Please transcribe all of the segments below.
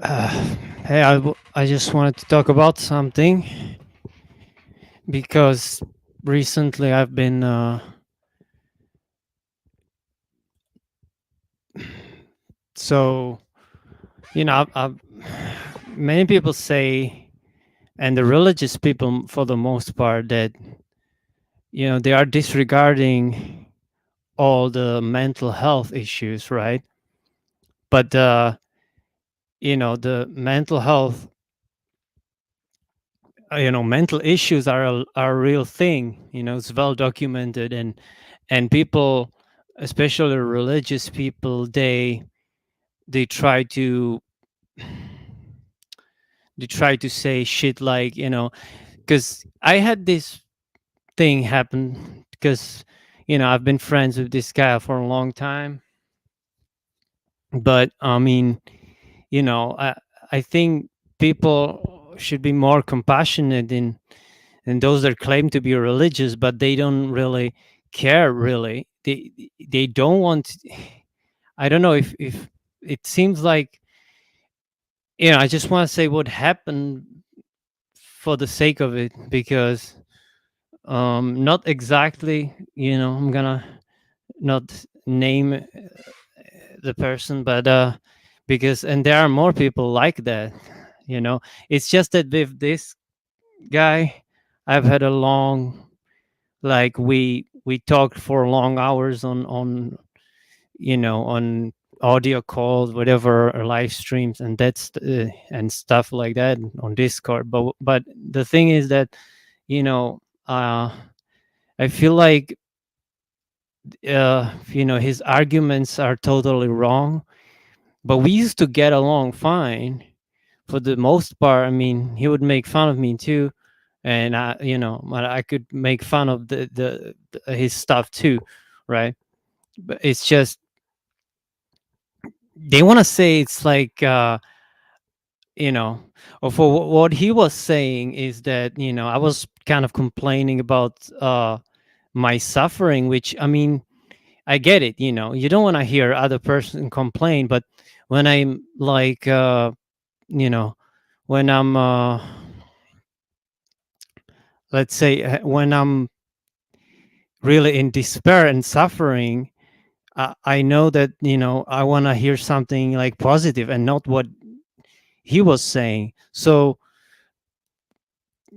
Uh, hey, I just wanted to talk about something because recently I've been so many people say, and the religious people for the most part, that they are disregarding all the mental health issues, right? But the mental health, mental issues are a real thing. It's well documented, and people, especially religious people, they try to say shit like, because I had this thing happen, because I've been friends with this guy for a long time. But I mean, I think people should be more compassionate in those that claim to be religious, but they don't really care. Really, they don't want. I don't know if it seems like, I just want to say what happened for the sake of it, because not exactly, I'm gonna not name the person, but because, and there are more people like that. you know it's just that with this guy, I've had a long, like, we talked for long hours on audio calls, whatever, or live streams, and that's and stuff like that on Discord. But the thing is that, you know uh I feel like, his arguments are totally wrong, but we used to get along fine for the most part. I mean, he would make fun of me too, and but I could make fun of his stuff too, right? But it's just, they want to say it's like, you know or for what he was saying is that, I was kind of complaining about my suffering, which, I mean, I get it. You don't want to hear other person complain, but when I'm like, you know when I'm, let's say, when I'm really in despair and suffering, I know that, I want to hear something like positive and not what he was saying. So,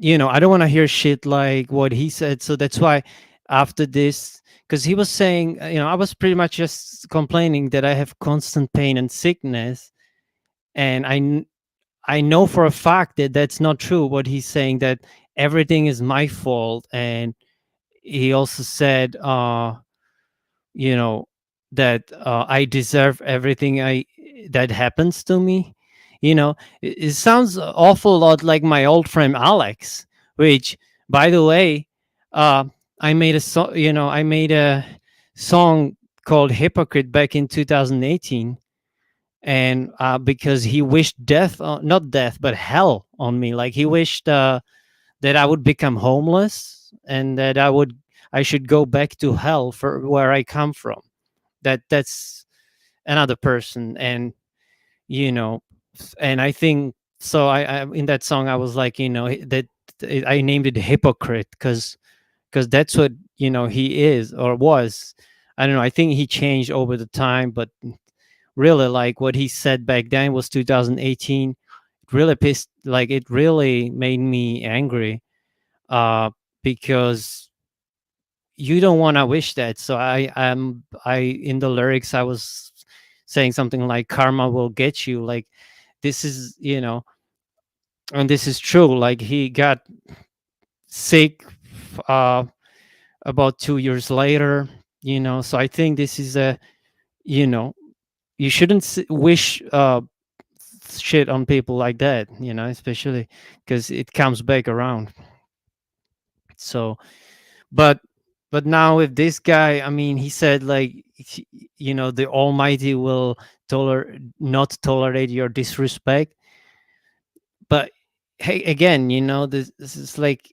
I don't want to hear shit like what he said. So that's why, after this, because he was saying, I was pretty much just complaining that I have constant pain and sickness, and I know for a fact that that's not true. What he's saying, that everything is my fault. And he also said, you know that I deserve everything I that happens to me. It sounds awful lot like my old friend Alex, which, by the way, uh I made a song called Hypocrite back in 2018. And because he wished death, not death but hell on me. Like, he wished that I would become homeless, and that I should go back to hell for where I come from. That's another person. And you know and I think, so I in that song I was like, that I named it Hypocrite, because that's what, he is or was. I don't know, I think he changed over the time, but really, like, what he said back then was 2018. It really pissed, like, it really made me angry, uh because you don't want to wish that. So I in the lyrics I was saying something like, karma will get you. Like, this is, and this is true. Like, he got sick, uh about 2 years later. So I think this is a, you know you shouldn't wish shit on people like that, especially because it comes back around. So, but now with this guy, I mean, he said, like, the Almighty will not tolerate your disrespect. But hey, again, this is like,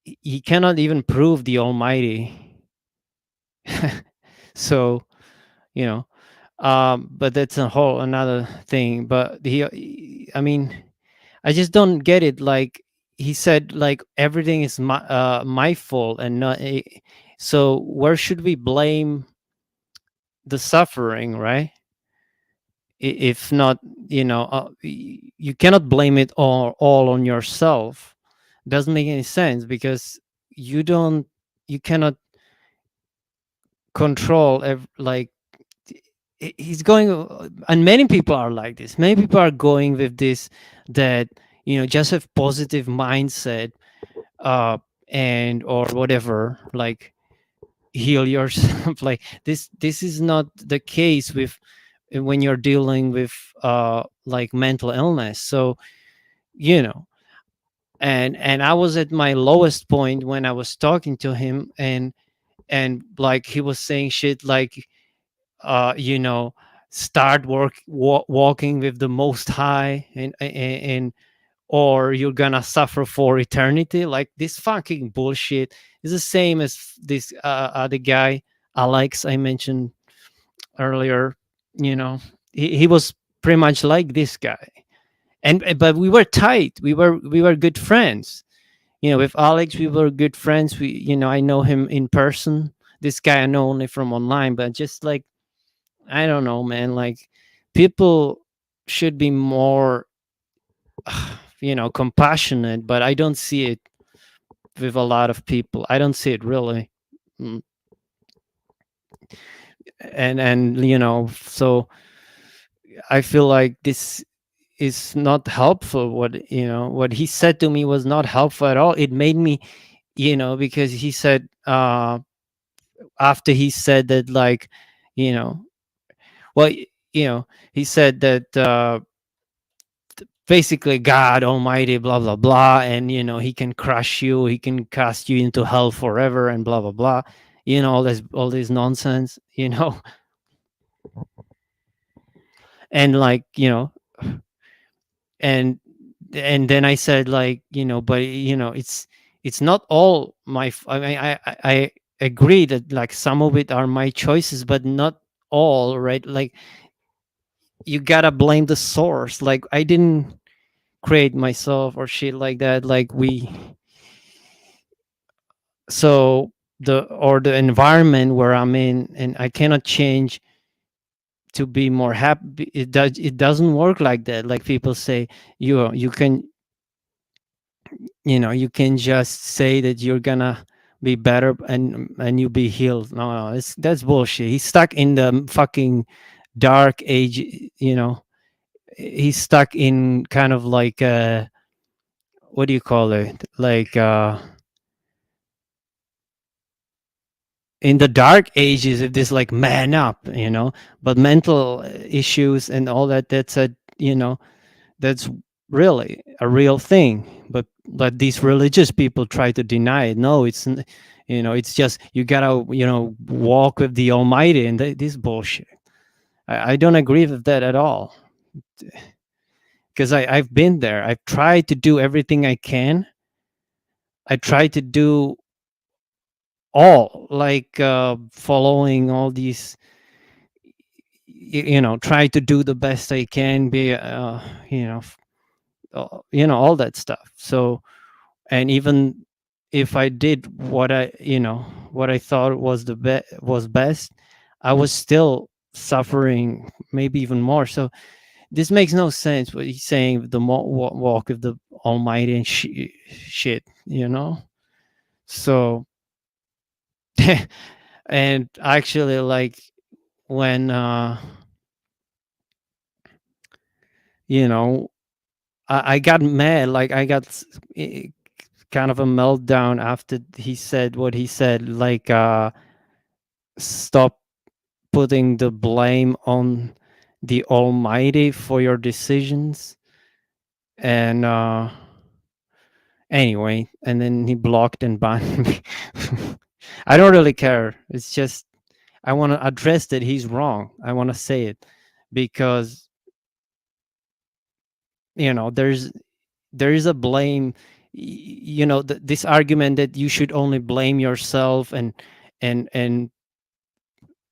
he cannot even prove the Almighty. So, you know But that's a whole another thing. But I mean, I just don't get it. Like he said, like everything is my fault, and not. So where should we blame the suffering, right? If not, you cannot blame it all on yourself. Doesn't make any sense because you don't, you cannot control like he's going, and many people are like this. Many people are going with this, that just have positive mindset, uh and or whatever, like heal yourself. Like this is not the case with when you're dealing with like mental illness. So you know and I was at my lowest point when I was talking to him, and like he was saying shit like, uh you know start walking with the most high, and or you're gonna suffer for eternity. Like this fucking bullshit is the same as this other guy, Alex, I mentioned earlier. you know he was pretty much like this guy, and but we were tight, we were good friends. With Alex we were good friends. I know him in person. This guy I know only from online, but just like, I don't know, man. Like, people should be more, compassionate, but I don't see it with a lot of people. I don't see it really. Mm. So I feel like this is not helpful. What he said to me was not helpful at all. It made me, because he said, after he said that, like, you know, well, he said that, basically God Almighty, blah blah blah, and He can crush you, He can cast you into hell forever, and blah blah blah. All this nonsense. And like, and then I said, like, but it's not all I mean, I agree that, like, some of it are my choices, but not all, right? Like, you gotta blame the source. Like, I didn't create myself or shit like that. Like, so the environment where I'm in, and I cannot change to be more happy. It doesn't work like that. Like, people say, you can, you can just say that you're gonna be better, and you be healed. No, that's bullshit. He's stuck in the fucking dark age. He's stuck in kind of like, what do you call it, like, in the dark ages of this, like, man up. But mental issues and all that, that's really a real thing. But these religious people try to deny it. No, it's just, you gotta, walk with the Almighty, and this bullshit. I don't agree with that at all, because I've been there. I've tried to do everything I can. I try to do all, like, following all these, try to do the best I can, be, all that stuff. So, and even if I did what I thought was was best, I was still suffering, maybe even more. So this makes no sense what he's saying, the walk of the Almighty and shit. So and actually, like, when, you know I got mad. Like, I got kind of a meltdown after he said what he said, like, stop putting the blame on the Almighty for your decisions. And anyway, and then he blocked and banned me. I don't really care. It's just, I want to address that he's wrong. I want to say it, because there is a blame. This argument that you should only blame yourself, and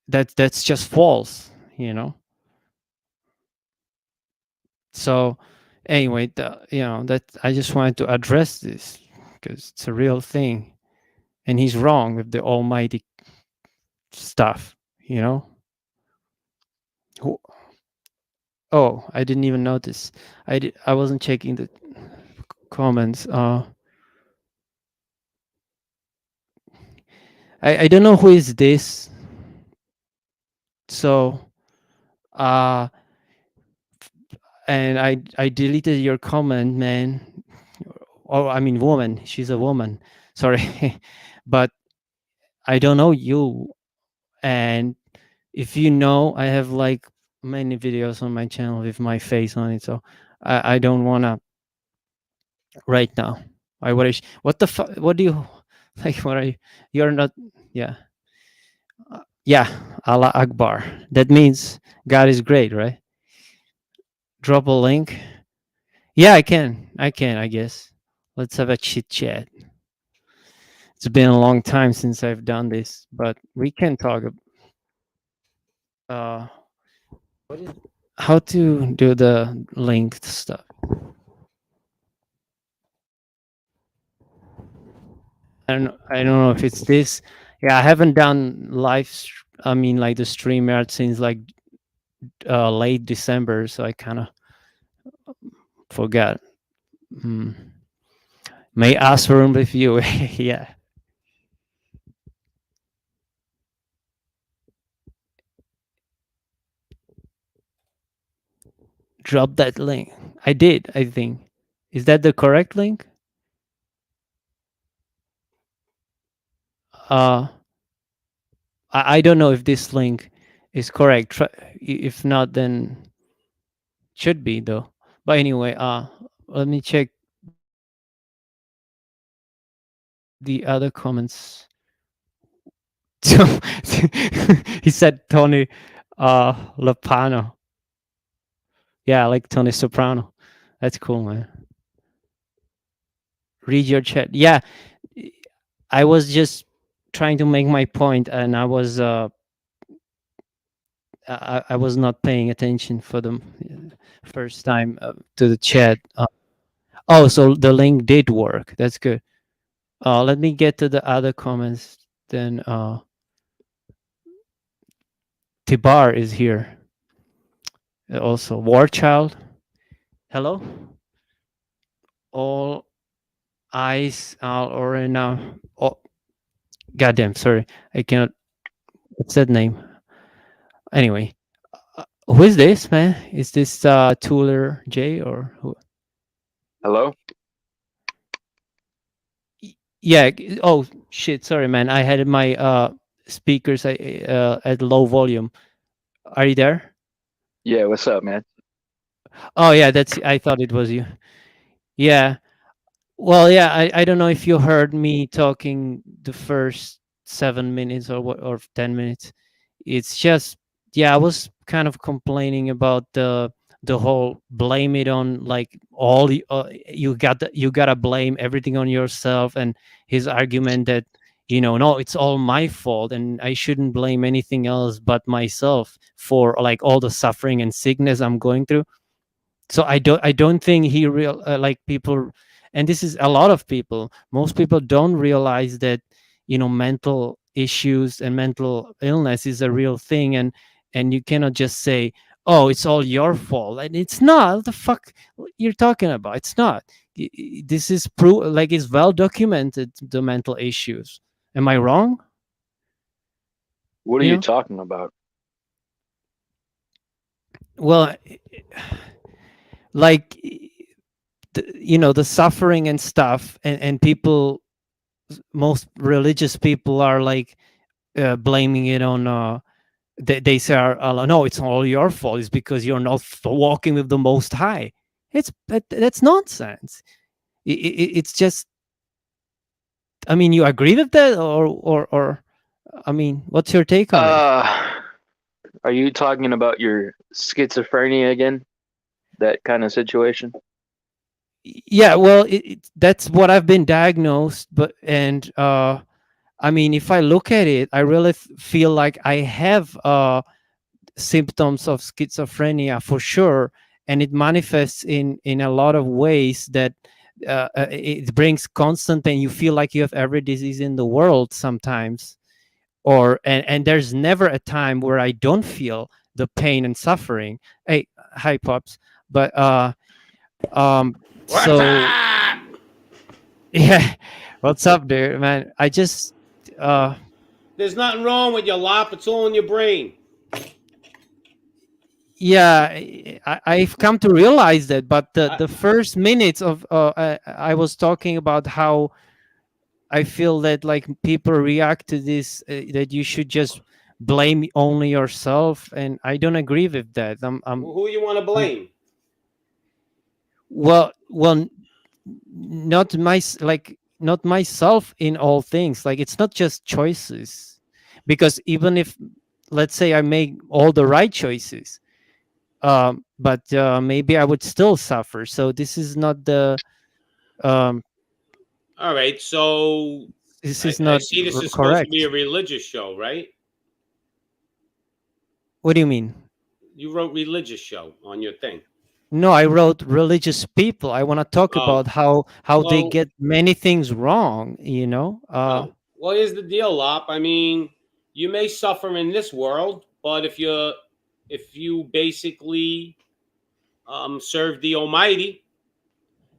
that's just false. you know. So anyway, that I just wanted to address this because it's a real thing, and he's wrong with the almighty stuff, you know. Who- Oh, I didn't even notice. I wasn't checking the comments. I don't know who is this. So uh and I deleted your comment, man. Oh, I mean woman. She's a woman. Sorry. But I don't know you. And if you know, I have like many videos on my channel with my face on it. So I don't wanna right now. I wish. What the fuck? What do you like? What are you? You're not. Yeah. Yeah. Allah Akbar. That means God is great, right? Drop a link. Yeah, I can. I can. I guess. Let's have a chit chat. It's been a long time since I've done this, but we can talk. Uh, what is how to do the linked stuff? I don't know if it's this. Yeah, I haven't done I mean, like the StreamYard since like late December, so I kind of forgot. Hmm. May ask for room with you. Yeah, drop that link. I did. I think. Is that the correct link? Uh, I don't know if this link is correct. If not, then should be though. But anyway, let me check the other comments. So he said Tony Lapano. Yeah, I like Tony Soprano. That's cool, man. Read your chat. Yeah, I was just trying to make my point, and I was not paying attention for the first time to the chat. Oh, so the link did work. That's good. Let me get to the other comments. Then Tibar is here. Also, War Child. Hello. All eyes are now. Oh, goddamn! Sorry, I cannot. What's that name? Anyway, who is this man? Is this Tuller J or who? Hello? Yeah. Oh shit! Sorry, man. I had my speakers at low volume. Are you there? Yeah, what's up, man? Oh yeah, that's. I thought it was you. Yeah. Well, yeah. I don't know if you heard me talking the first 7 minutes or what or 10 minutes. It's just yeah, I was kind of complaining about the whole blame it on like you gotta blame everything on yourself, and his argument that no, it's all my fault and I shouldn't blame anything else but myself for like all the suffering and sickness I'm going through. So I don't think he real like people, and this is a lot of people, most people don't realize that mental issues and mental illness is a real thing, and you cannot just say, oh, it's all your fault, and it's not. What the fuck you're talking about? It's not. This is proof, like it's well documented, the mental issues. Am I wrong? What are you you know talking about? well, like the suffering and stuff, and people, most religious people are like blaming it on they say no, it's all your fault, it's because you're not walking with the most high. That's nonsense. It's just, I mean, you agree with that, or I mean, what's your take on it? Uh, are you talking about your schizophrenia again? That kind of situation? Yeah, well, that's what I've been diagnosed, but and I mean, if I look at it, I really feel like I have symptoms of schizophrenia for sure, and it manifests in a lot of ways that it brings constant pain. You feel like you have every disease in the world sometimes, or and there's never a time where I don't feel the pain and suffering. Hey, hi pops. But What's so up? yeah, what's up, dude, man? I just uh There's nothing wrong with your lop. It's all in your brain. yeah, I've come to realize that. But I, the first minutes of I was talking about how I feel that like people react to this, that you should just blame only yourself, and I don't agree with that. who you want to I'm blame? well, not like not myself in all things. Like it's not just choices, because even if, let's say, I make all the right choices, but maybe I would still suffer. So this is not the um, All right, so this I, is I not see this is supposed to be a correct. religious show, right? What do you mean? You wrote religious show on your thing. No, I wrote religious people. I want to talk Oh, about how they well, get many things wrong. well, here's the deal, Lop. I mean, you may suffer in this world, but if you basically serve the Almighty,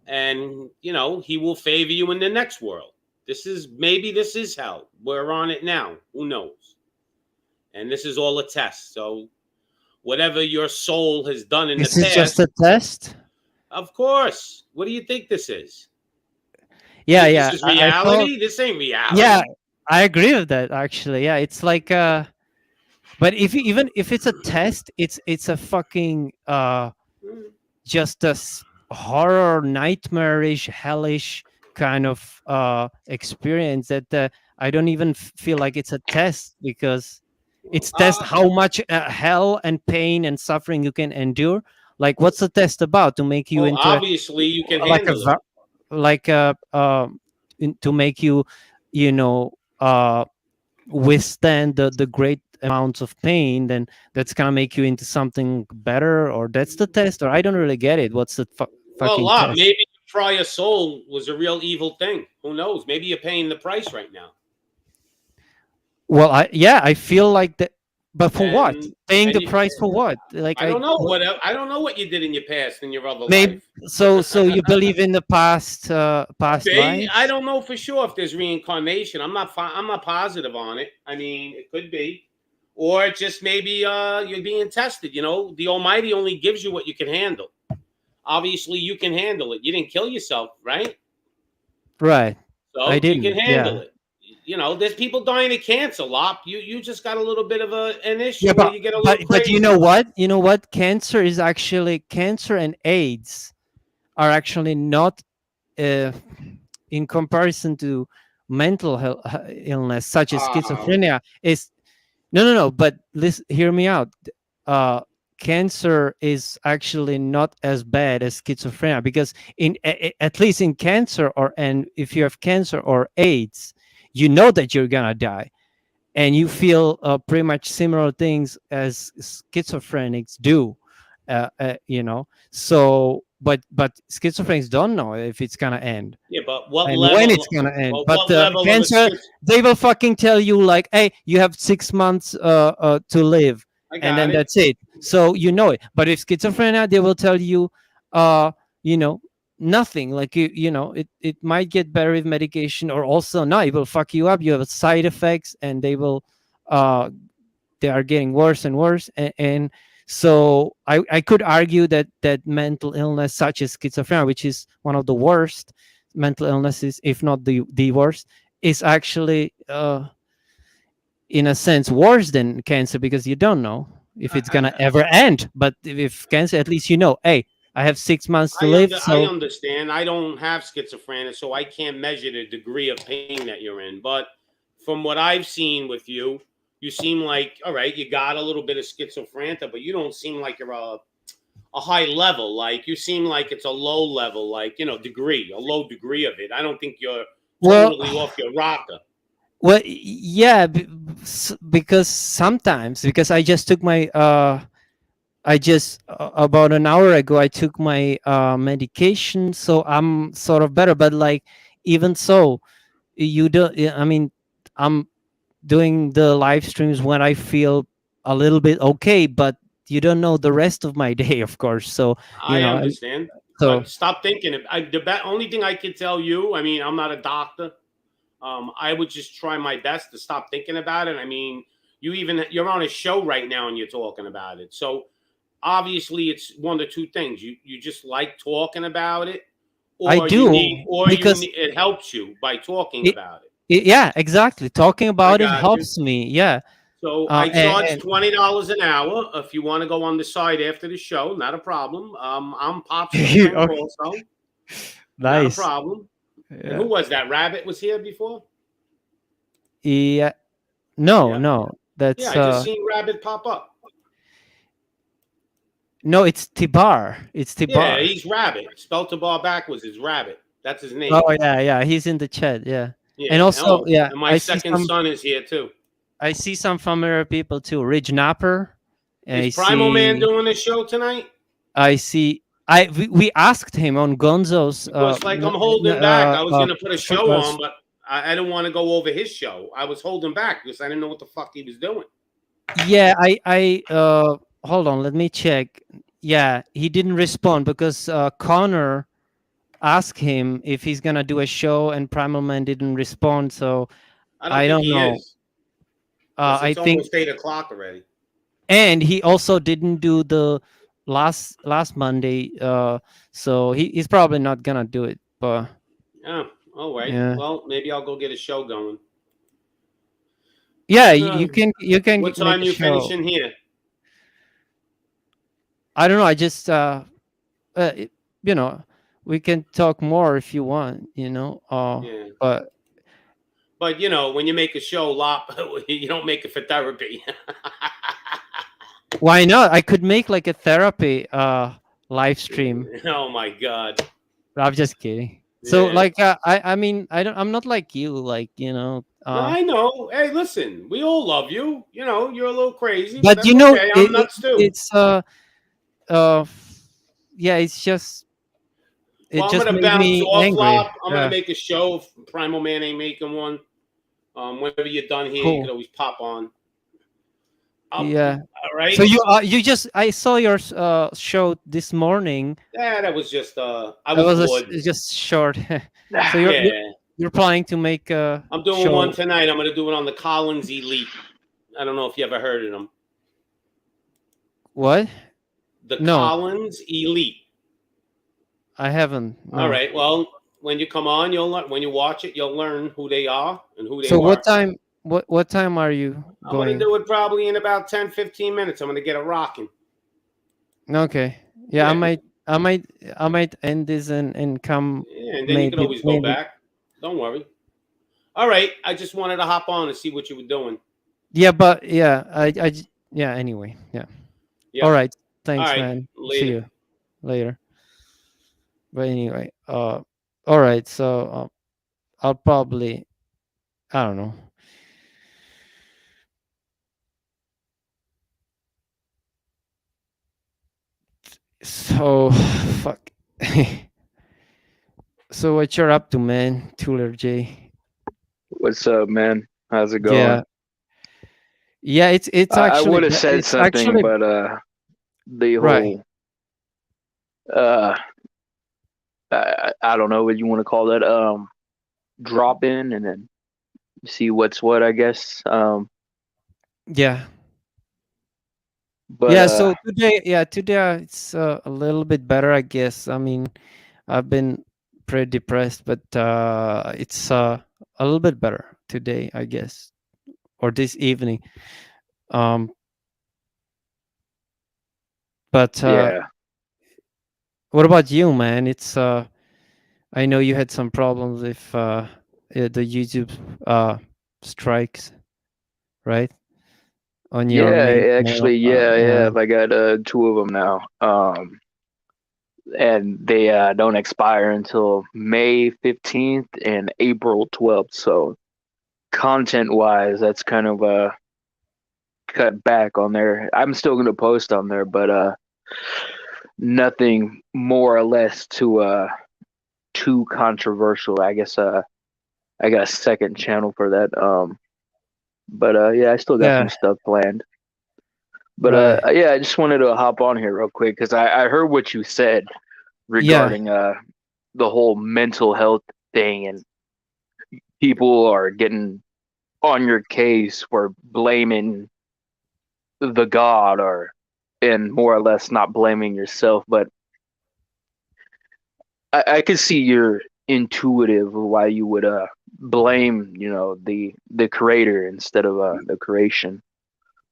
and He will favor you in the next world. This is hell. We're on it now. Who knows? And this is all a test. So whatever your soul has done in the This is just past, a test. of course. What do you think this is? Yeah, This yeah. is I thought. reality. This ain't Yeah, reality. I agree with that. Actually, yeah, it's like but even if it's a test, it's a fucking Mm. just a horror, nightmarish, hellish kind of experience that I don't even feel like it's a test, because it's test Uh, how much hell and pain and suffering you can endure. Like, what's the test about? To make you well, into obviously you can like a handle it. like a to make you, you know, withstand the great amounts of pain, then that's gonna make you into something better, or that's the test, or I don't really get it. What's the Well, fucking Lob, test? maybe your prior soul was a real evil thing. Who knows? Maybe you're paying the price right now. Well, I feel like that, but for what? And Paying and the you, price for what? Like I don't know what you did in your past in your other maybe. life. So you believe in the past Maybe I lives? don't know for sure if there's reincarnation. I'm not positive on it. I mean, it could be, or just maybe you're being tested. The Almighty only gives you what you can handle. Obviously, you can handle it. You didn't kill yourself, right? Right. I So you can didn't. handle Yeah. it. There's people dying of cancer, Lop. You just got a little bit of an Yeah, issue where you get a little but you know crazy. what? You know what? Cancer and AIDS are actually not uh, in comparison to mental health illness such as Uh, schizophrenia is no, but listen, hear me out. uh Cancer is actually not as bad as schizophrenia, because at least in cancer, or and if you have cancer or AIDS, you know that you're gonna die, and you feel pretty much similar things as schizophrenics do. So but schizophrenics don't know if it's gonna end yeah, but what and when it's level? gonna end. Well, But what level of a cancer, schiz? they will fucking tell you like, "Hey, you have 6 months to live," I and got then it. that's it. So you know it. But if schizophrenia, they will tell you, uh, you know, nothing. Like it might get better with medication, or also no, it will fuck you up. You have side effects, and uh, they are getting worse and worse. And so I could argue that mental illness such as schizophrenia, which is one of the worst mental illnesses, if not the worst, is actually in a sense worse than cancer, because you don't know if I, it's I, gonna ever end. But if cancer, at least hey, I have 6 months to live. I So understand. I don't have schizophrenia, so I can't measure the degree of pain that you're in. But from what I've seen with you, you seem like all right. You got a little bit of schizophrenia, but you don't seem like you're a high level. Like you seem like it's a low level, like degree, a low degree of it. I don't think you're well, totally off your rocker. Well, yeah, because sometimes, because I just took my I just about an hour ago I took my medication, so I'm sort of better. But like, even so, you don't. I mean, I'm doing the live streams when I feel a little bit okay, but you don't know the rest of my day, of course. So you I know, understand, so but stop thinking. Only thing I can tell you, I mean, I'm not a doctor. I would just try my best to stop thinking about it. I mean, you're on a show right now and you're talking about it. So obviously, it's one of two things. You just like talking about it, I or do because it helps you by talking it, about it. yeah, exactly. Talking I about it got you. helps me. Yeah, So I charge and $20 an hour. If you want to go on the side after the show, not a problem. I'm Pops the Pimp okay, also, not a nice. problem. And who Yeah, was that? Rabbit was here before. yeah. No, Yeah, no, yeah. that's I just seen Rabbit pop up. no, it's Tibar. It's Yeah, Tibar. he's Rabbit. Spelled to bar backwards is Rabbit. That's his name. Oh yeah, yeah. He's in the chat. Yeah, and Yeah. also Oh, yeah, and my second son is here too. I see some familiar people too. Ridge Napper. Is I Primal Man see. doing the show tonight? I see. We asked him on Gonzo's Because like I'm holding back. I was gonna put a show on, but I didn't want to go over his show. I was holding back because I didn't know what the fuck he was doing. yeah, I hold on, let me check. Yeah, he didn't respond because Connor asked him if he's gonna do a show, and Primal Man didn't respond. So I don't I think don't he know. is. Because I it's think, almost 8 o'clock already. and he also didn't do the last Monday. So he's probably not gonna do it. But Oh, all right. yeah, Well, maybe I'll go get a show going. yeah, Uh, you can what make time a you show. finishing here? I don't know. I just you know, we can talk more if you want. Yeah. But But when you make a show, you don't make it for therapy. why not? I could make like a therapy live stream. Oh my god. I'm just kidding. So Yeah. like I mean I'm not like you, like No, I know. Hey, listen, we all love you. You're a little crazy, but but that's okay. I'm nuts too. it's uh yeah, it Well, I'm just gonna made bounce me off, angry. Lop. I'm gonna make a show. If Primal Man ain't making one. Whenever you're done here, you Cool. could always pop on. Yeah. All right. So you just I saw your show this morning. Yeah, that was just I That was was bored. just short. So Yeah, you're planning to make a I'm doing show. one tonight. I'm gonna do it on the Collins Elite. I don't know if you ever heard of them. What? The No, Collins Elite. I haven't. No. All right. Well, when you come on, you'll learn. When you watch it, you'll learn who they are and who they So were. what time are you I'm gonna going? do it probably in about 10, 15 minutes. I'm gonna get it rocking. Okay. Yeah, Yeah. I might end this and come Yeah, and then you can maybe always go back. Don't worry. All right. I just wanted to hop on and see what you were doing. Yeah, but yeah, yeah, anyway. Yeah. Yep. All right. Thanks, All right. man. Later. See you later. But anyway, all right. So I'll probably, I don't know. So fuck. So what you're up to, man? Tuller J. What's up, man? How's it going? Yeah. Yeah, it's I actually would have said it's something, actually but the right. whole I don't know what you want to call that, drop in and then see what's what, I guess. Yeah. But Yeah, so today it's a little bit better, I guess. I mean, I've been pretty depressed, but it's a little bit better today, I guess, or this evening. But yeah, what about you, man? It's I know you had some problems with the YouTube strikes, right? On your main yeah, channel. actually, yeah, I have. I got two of them now. And they don't expire until May 15th and April 12th. So content wise, that's kind of cut back on there. I'm still gonna post on there, but nothing more or less too controversial. I guess I got a second channel for that. But yeah, I still got some Yeah. stuff planned. But Right. yeah, I just wanted to hop on here real quick because I heard what you said Yeah. regarding the whole mental health thing, and people are getting on your case for blaming the god, or and more or less not blaming yourself. But I could see your intuitive why you would blame, you know, the creator instead of the creation.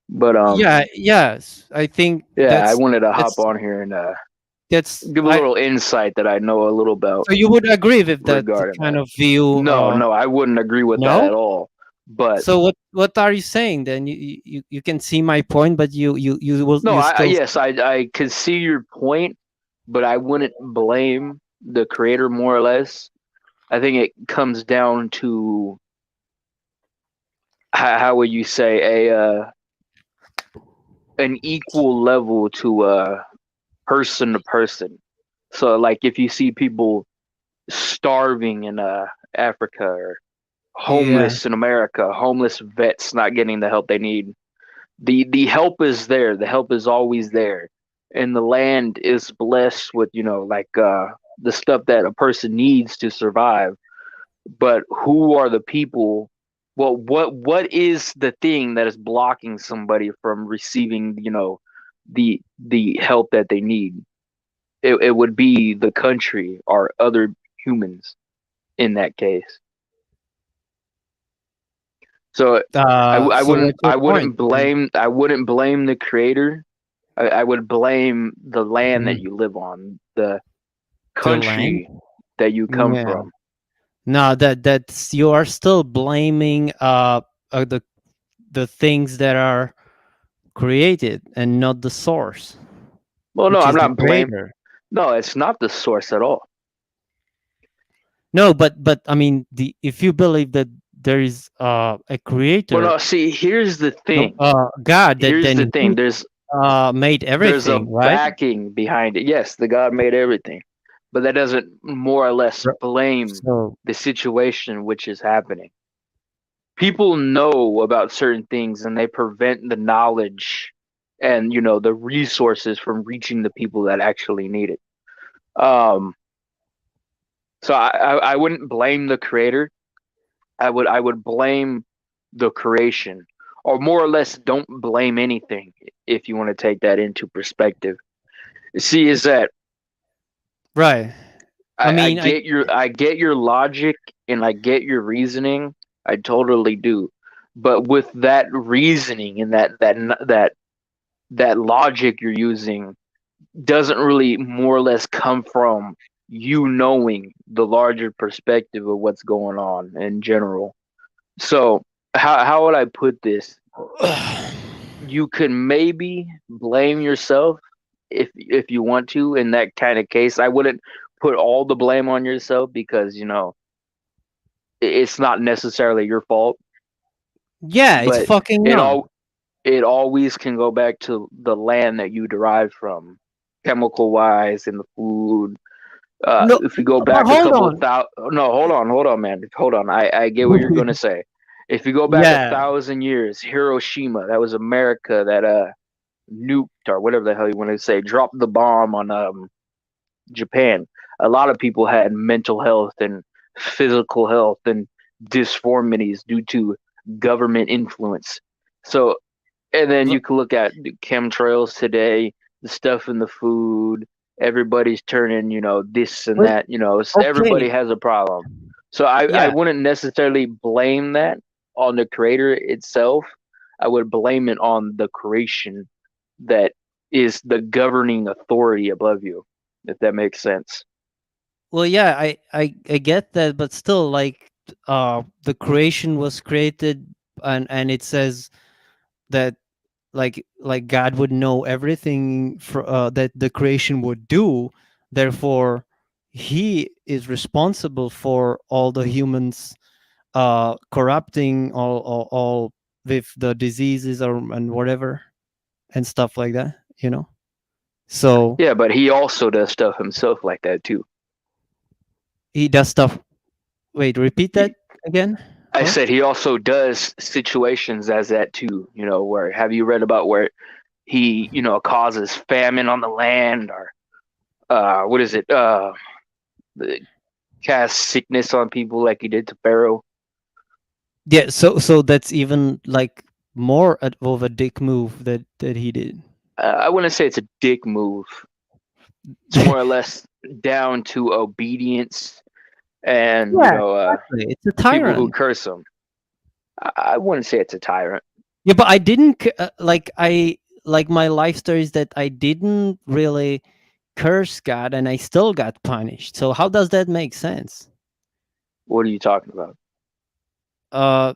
But Yeah. Yes. I think yeah, I wanted to hop that's on here and that's give a I. little insight that I know a little about So you would agree with that regarding kind that. of view? No, no, I wouldn't agree with that No. at all. But So what are you saying then? You can see my point, but no, you I still. yes, I could see your point, but I wouldn't blame the creator more or less. I think it comes down to how would you say an equal level to person to person. So like if you see people starving in Africa, or Yeah. homeless in America, homeless vets not getting the help they need, the help is there. The help is always there, and the land is blessed with, you know, like the stuff that a person needs to survive. But who are the people? Well, what is the thing that is blocking somebody from receiving, you know, the help that they need? It would be the country or other humans in that case. So I So wouldn't what's your point then? I wouldn't blame the creator. I would blame the land that Mhm. you live on, the The land. country that you come Yeah. from. No, that's you are still blaming the things that are created and not the source, Well, no, which I'm is the not blame. creator. No, it's not the source at all. No, but I mean, the if you believe that there is a Well, creator, no, see, here's the no, thing. God, that Here's the then thing. he made There's a everything, right? backing behind it. Yes, the God made everything, but that doesn't more or less R- blame So the situation which is happening. People know about certain things and they prevent the knowledge and, you know, the resources from reaching the people that actually need it. Um, so I wouldn't blame the creator. I would blame the creation, or more or less don't blame anything if you want to take that into perspective. See, is that right. I I mean, get your logic and I get your reasoning. I totally do. But with that reasoning and that logic you're using doesn't really more or less come from you knowing the larger perspective of what's going on in general. So how would I put this? You could maybe blame yourself if you want to in that kind of case. I wouldn't put all the blame on yourself because, you know, it's not necessarily your fault, yeah, it's but fucking it not. all it always can go back to the land that you derived from, chemical wise, in the food. No, If you go but back a hold couple of on. thousand, no, hold on, man, hold on. I get what you're gonna say. If you go back a Yeah, 1,000 years, Hiroshima, that was America that nuked, or whatever the hell you want to say, dropped the bomb on Japan. A lot of people had mental health and physical health and disformities due to government influence. So, and then but you can look at the chemtrails today, the stuff in the food. Everybody's turning, you know, this and wait, that. You know, everybody okay, has a problem. So I yeah. wouldn't necessarily blame that on the creator itself. I would blame it on the creation that is the governing authority above you, if that makes sense. Well, yeah, I get that, but still, like, the creation was created, and it says that like God would know everything that the creation would do. Therefore, He is responsible for all the humans' corrupting all with the diseases or and whatever and stuff like that, you know. So Yeah, but he also does stuff himself like that too. he does stuff. Wait, repeat He, that again. I What? said he also does situations as that too. You know, where have you read about where he, you know, causes famine on the land, or what is it? Cast sickness on people like he did to Pharaoh. Yeah. So that's even like more of a dick move that he did. I wouldn't say it's a dick move. It's more or less down to obedience and, you Yeah, know, exactly. It's a people who tyrant. curse him. I wouldn't say it's a tyrant. Yeah, but I didn't like I like my life stories that I didn't really curse God and I still got punished. So how does that make sense? What are you talking about? Uh,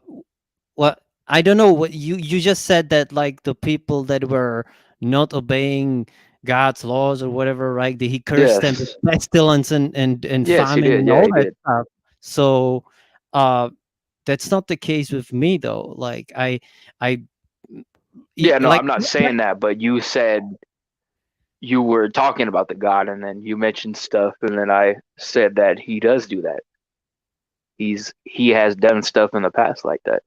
well, I don't know what you just said that like the people that were not obeying God's laws or whatever, right? That he cursed them with Yes. pestilence and Yes, he famine did. and Yeah, all he that did. stuff. So, uh, that's not the case with me though. Like I Yeah, no, like I'm not saying that, but you said you were talking about the God, and then you mentioned stuff, and then I said that he does do that. He has done stuff in the past like that.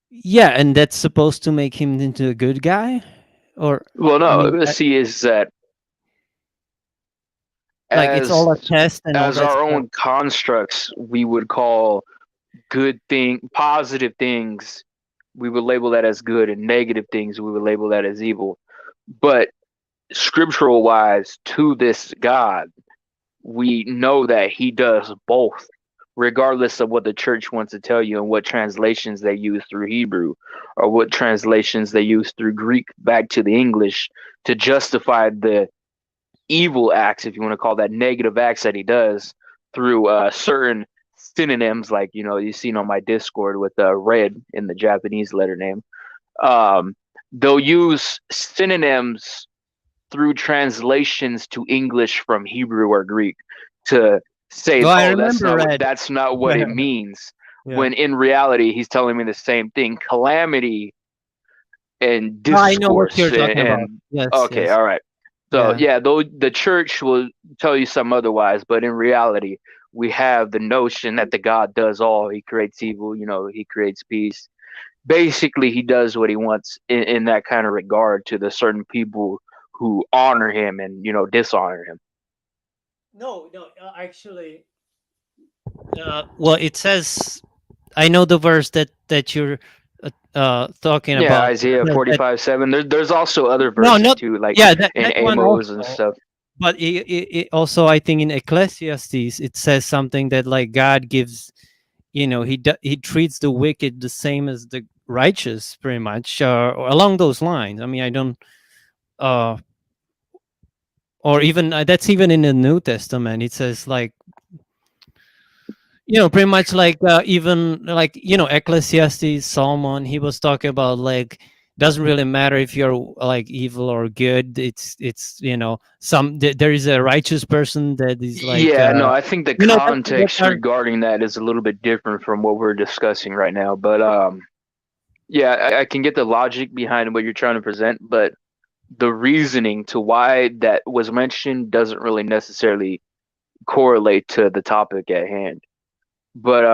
yeah, and that's supposed to make him into a good guy, or Well, I no, mean, let's see is that like it's as all a test and all that our stuff. own constructs, we would call positive things, we would label that as good, and negative things, we would label that as evil. But scriptural wise, to this God, we know that he does both, regardless of what the church wants to tell you and what translations they use through Hebrew or what translations they use through Greek back to the English to justify the evil acts, if you want to call that negative acts that he does through certain synonyms, like, you know, you've seen on my Discord with red in the Japanese letter name. Um, they'll use synonyms through translations to English from Hebrew or Greek to say, Oh, I "Oh, remember Red. that's not what it means." Yeah. When in reality, he's telling me the same thing: calamity and No, I know what discourse. you're talking about. And Yes, okay, yes. all right. So Yeah. yeah, though the church will tell you some otherwise, but in reality, we have the notion that the God does all. He creates evil. You know, he creates peace. Basically, he does what he wants in that kind of regard to the certain people who honor him and, you know, dishonor him. No, no, actually. Well, it says I know the verse that you're talking Yeah, about. Isaiah That 45:7. There's also other no, verses not too, like yeah, that in that one Amos and also. stuff. But it also, I think in Ecclesiastes, it says something that like God gives, you know, he treats the wicked the same as the righteous, pretty much, or along those lines. I mean, I don't, uh, or even that's even in the New Testament. It says like, you know, pretty much like even like, you know, Ecclesiastes, Solomon, he was talking about like doesn't really matter if you're like evil or good. It's you know, there is a righteous person that is like Yeah, no, I think the you know that context are regarding that is a little bit different from what we're discussing right now. But yeah, I can get the logic behind what you're trying to present, but the reasoning to why that was mentioned doesn't really necessarily correlate to the topic at hand. But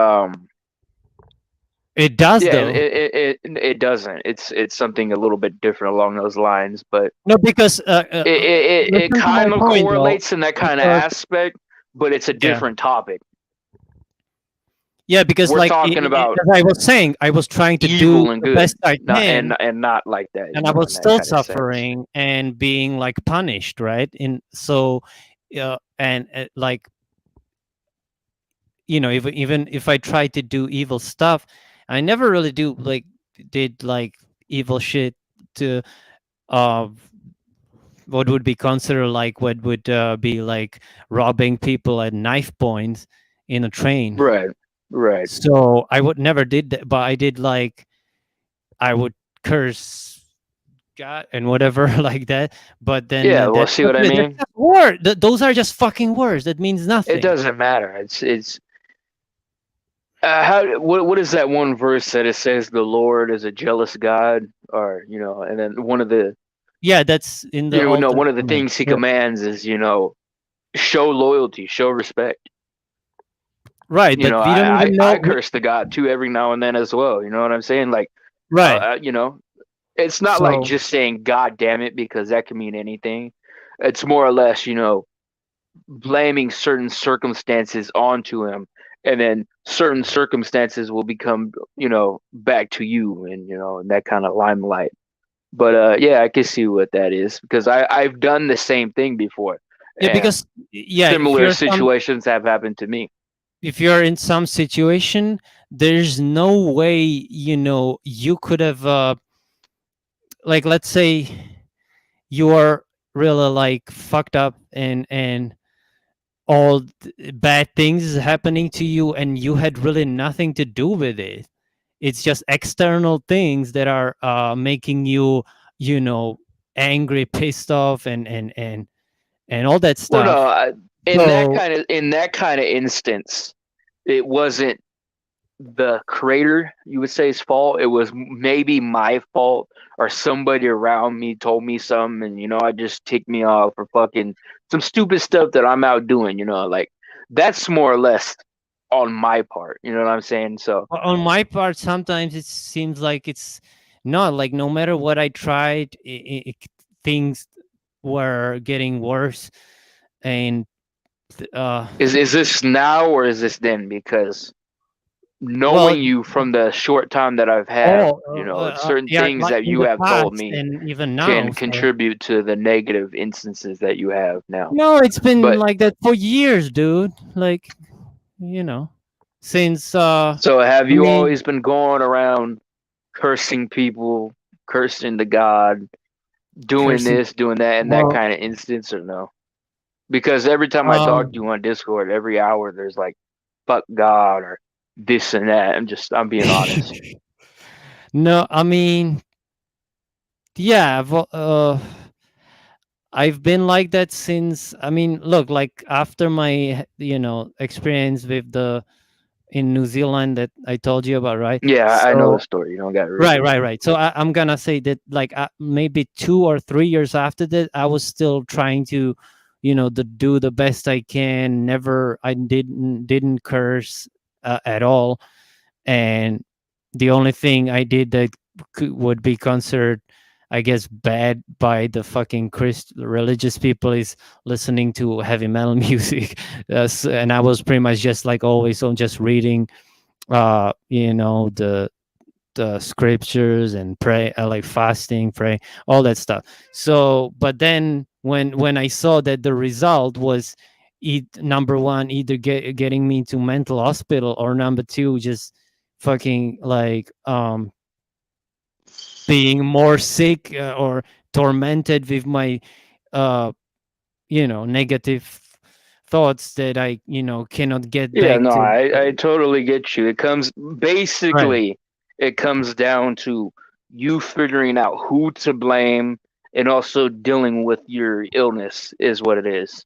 it does yeah, though. it doesn't. It's something a little bit different along those lines, but No, because it listen to my kind of point though. correlates in that kind of Because aspect, but it's a yeah, different topic. yeah, because We're like talking about as I was saying, I was trying to do evil and the good, best I not can, and not like that, and you I know, was in that still kind of sense. suffering and being like punished, right? And so, and like, you know, even if I tried to do evil stuff, I never really did like evil shit to uh what would be considered like what would be like robbing people at knife points in a train. Right, right. So I would never did that, but I did like I would curse God and whatever like that. But then Yeah, well, see what I that's mean? just word. Those are just fucking words. That means It nothing. doesn't matter. It's What is that one verse that it says the Lord is a jealous God, or and then one of the Yeah, that's in the Old no, one of the Testament. things he Yeah. commands is show loyalty, show respect. Right, but we don't even know. I curse the God too every now and then as well. You know what I'm saying? Like, Right. it's not like So just saying God damn it, because that can mean anything. It's more or less, blaming certain circumstances onto him, and then certain circumstances will become, back to you, and and that kind of limelight. But yeah, I can see what that is, because I've done the same thing before, yeah, and because yeah, similar situations have happened to me. if you're in some situation, there's no way you could have like, let's say you are really like fucked up, and all bad things is happening to you, and you had really nothing to do with it. It's just external things that are making you, you know angry, pissed off, and all that Well, no, stuff. in So that kind of instance, it wasn't the creator, you would say, his fault. It was maybe my fault, or somebody around me told me something, and I just ticked me off for fucking some stupid stuff that I'm out doing. Like, that's more or less on my part. You know what I'm saying? So on my part, sometimes it seems like it's not, like, no matter what I tried, things were getting worse. And is this now or is this then? Because well, knowing you from the short time that I've had, oh, certain yeah, things like that in you the have told past me and even now. can So contribute to the negative instances that you have now. no, it's been But like that for years, dude. Like, since so have I you mean, always been going around cursing people, cursing the God, doing cursing. this, doing that, in that Well, kind of instance, or no? Because every time I talk to um, you on Discord, every hour there's like fuck God or this and that. I'm being honest. no, I mean, yeah, I've been like that since. I mean, look, like after my experience with the in New Zealand that I told you about, right? Yeah, I know the So story. You don't got to right, repeat right, it. right. So I'm gonna say that, like, maybe 2 or 3 years after that, I was still trying to, to do the best I can. Never, I didn't curse at all, and the only thing I did that would be considered, I guess, bad by the fucking religious people is listening to heavy metal music. And I was pretty much just like always on just reading, the scriptures and pray, like fasting, pray, all that stuff. So, but then when I saw that the result was, number one, either getting me to mental hospital, or number two, just fucking like being more sick, or tormented with my uh negative thoughts that I cannot get Yeah, back no, to. I totally get you. Right. It comes down to you figuring out who to blame, and also dealing with your illness is what it is.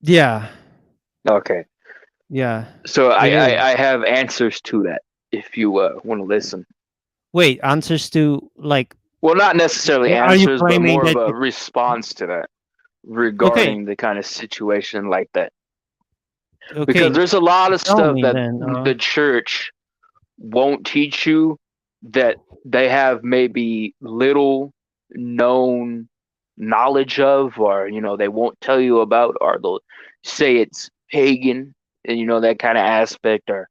Yeah. Okay. Yeah, So it is. I have answers to that if you want to listen. Wait, answers to, like, Well, not necessarily are you answers, but claiming more of that a response to that okay, regarding the kind of situation like that. Because okay, there's a lot of tell stuff me that then. the church won't teach you, that they have maybe little known knowledge of, or they won't tell you about, or they'll say it's pagan, and that kind of aspect, or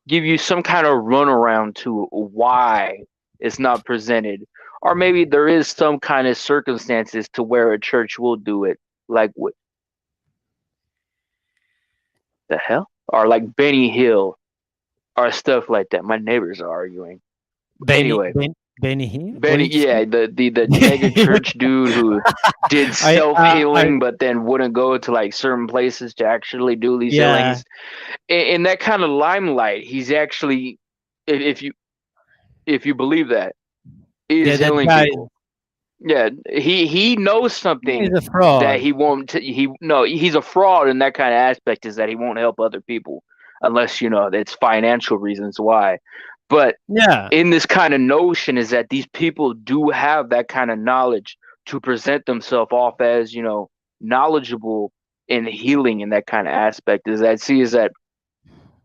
give you some kind of runaround to why it's not presented, or maybe there is some kind of circumstances to where a church will do it, like what the hell, or like Benny Hill, or stuff like that. My neighbors are arguing. Benny Anyway, Benny Hill? What Benny, did you yeah, the mega say? church dude who did self I healing, but then wouldn't go to like certain places to actually do these yeah, healings. In that kind of limelight, he's actually, if you believe that, yeah, is that healing guy. people. Yeah, he knows He's something a that fraud. he won't. He no, he's a fraud in that kind of aspect. Is that he won't help other people unless it's financial reasons why. But Yeah. in this kind of notion is that these people do have that kind of knowledge to present themselves off as knowledgeable in healing in that kind of aspect. Is that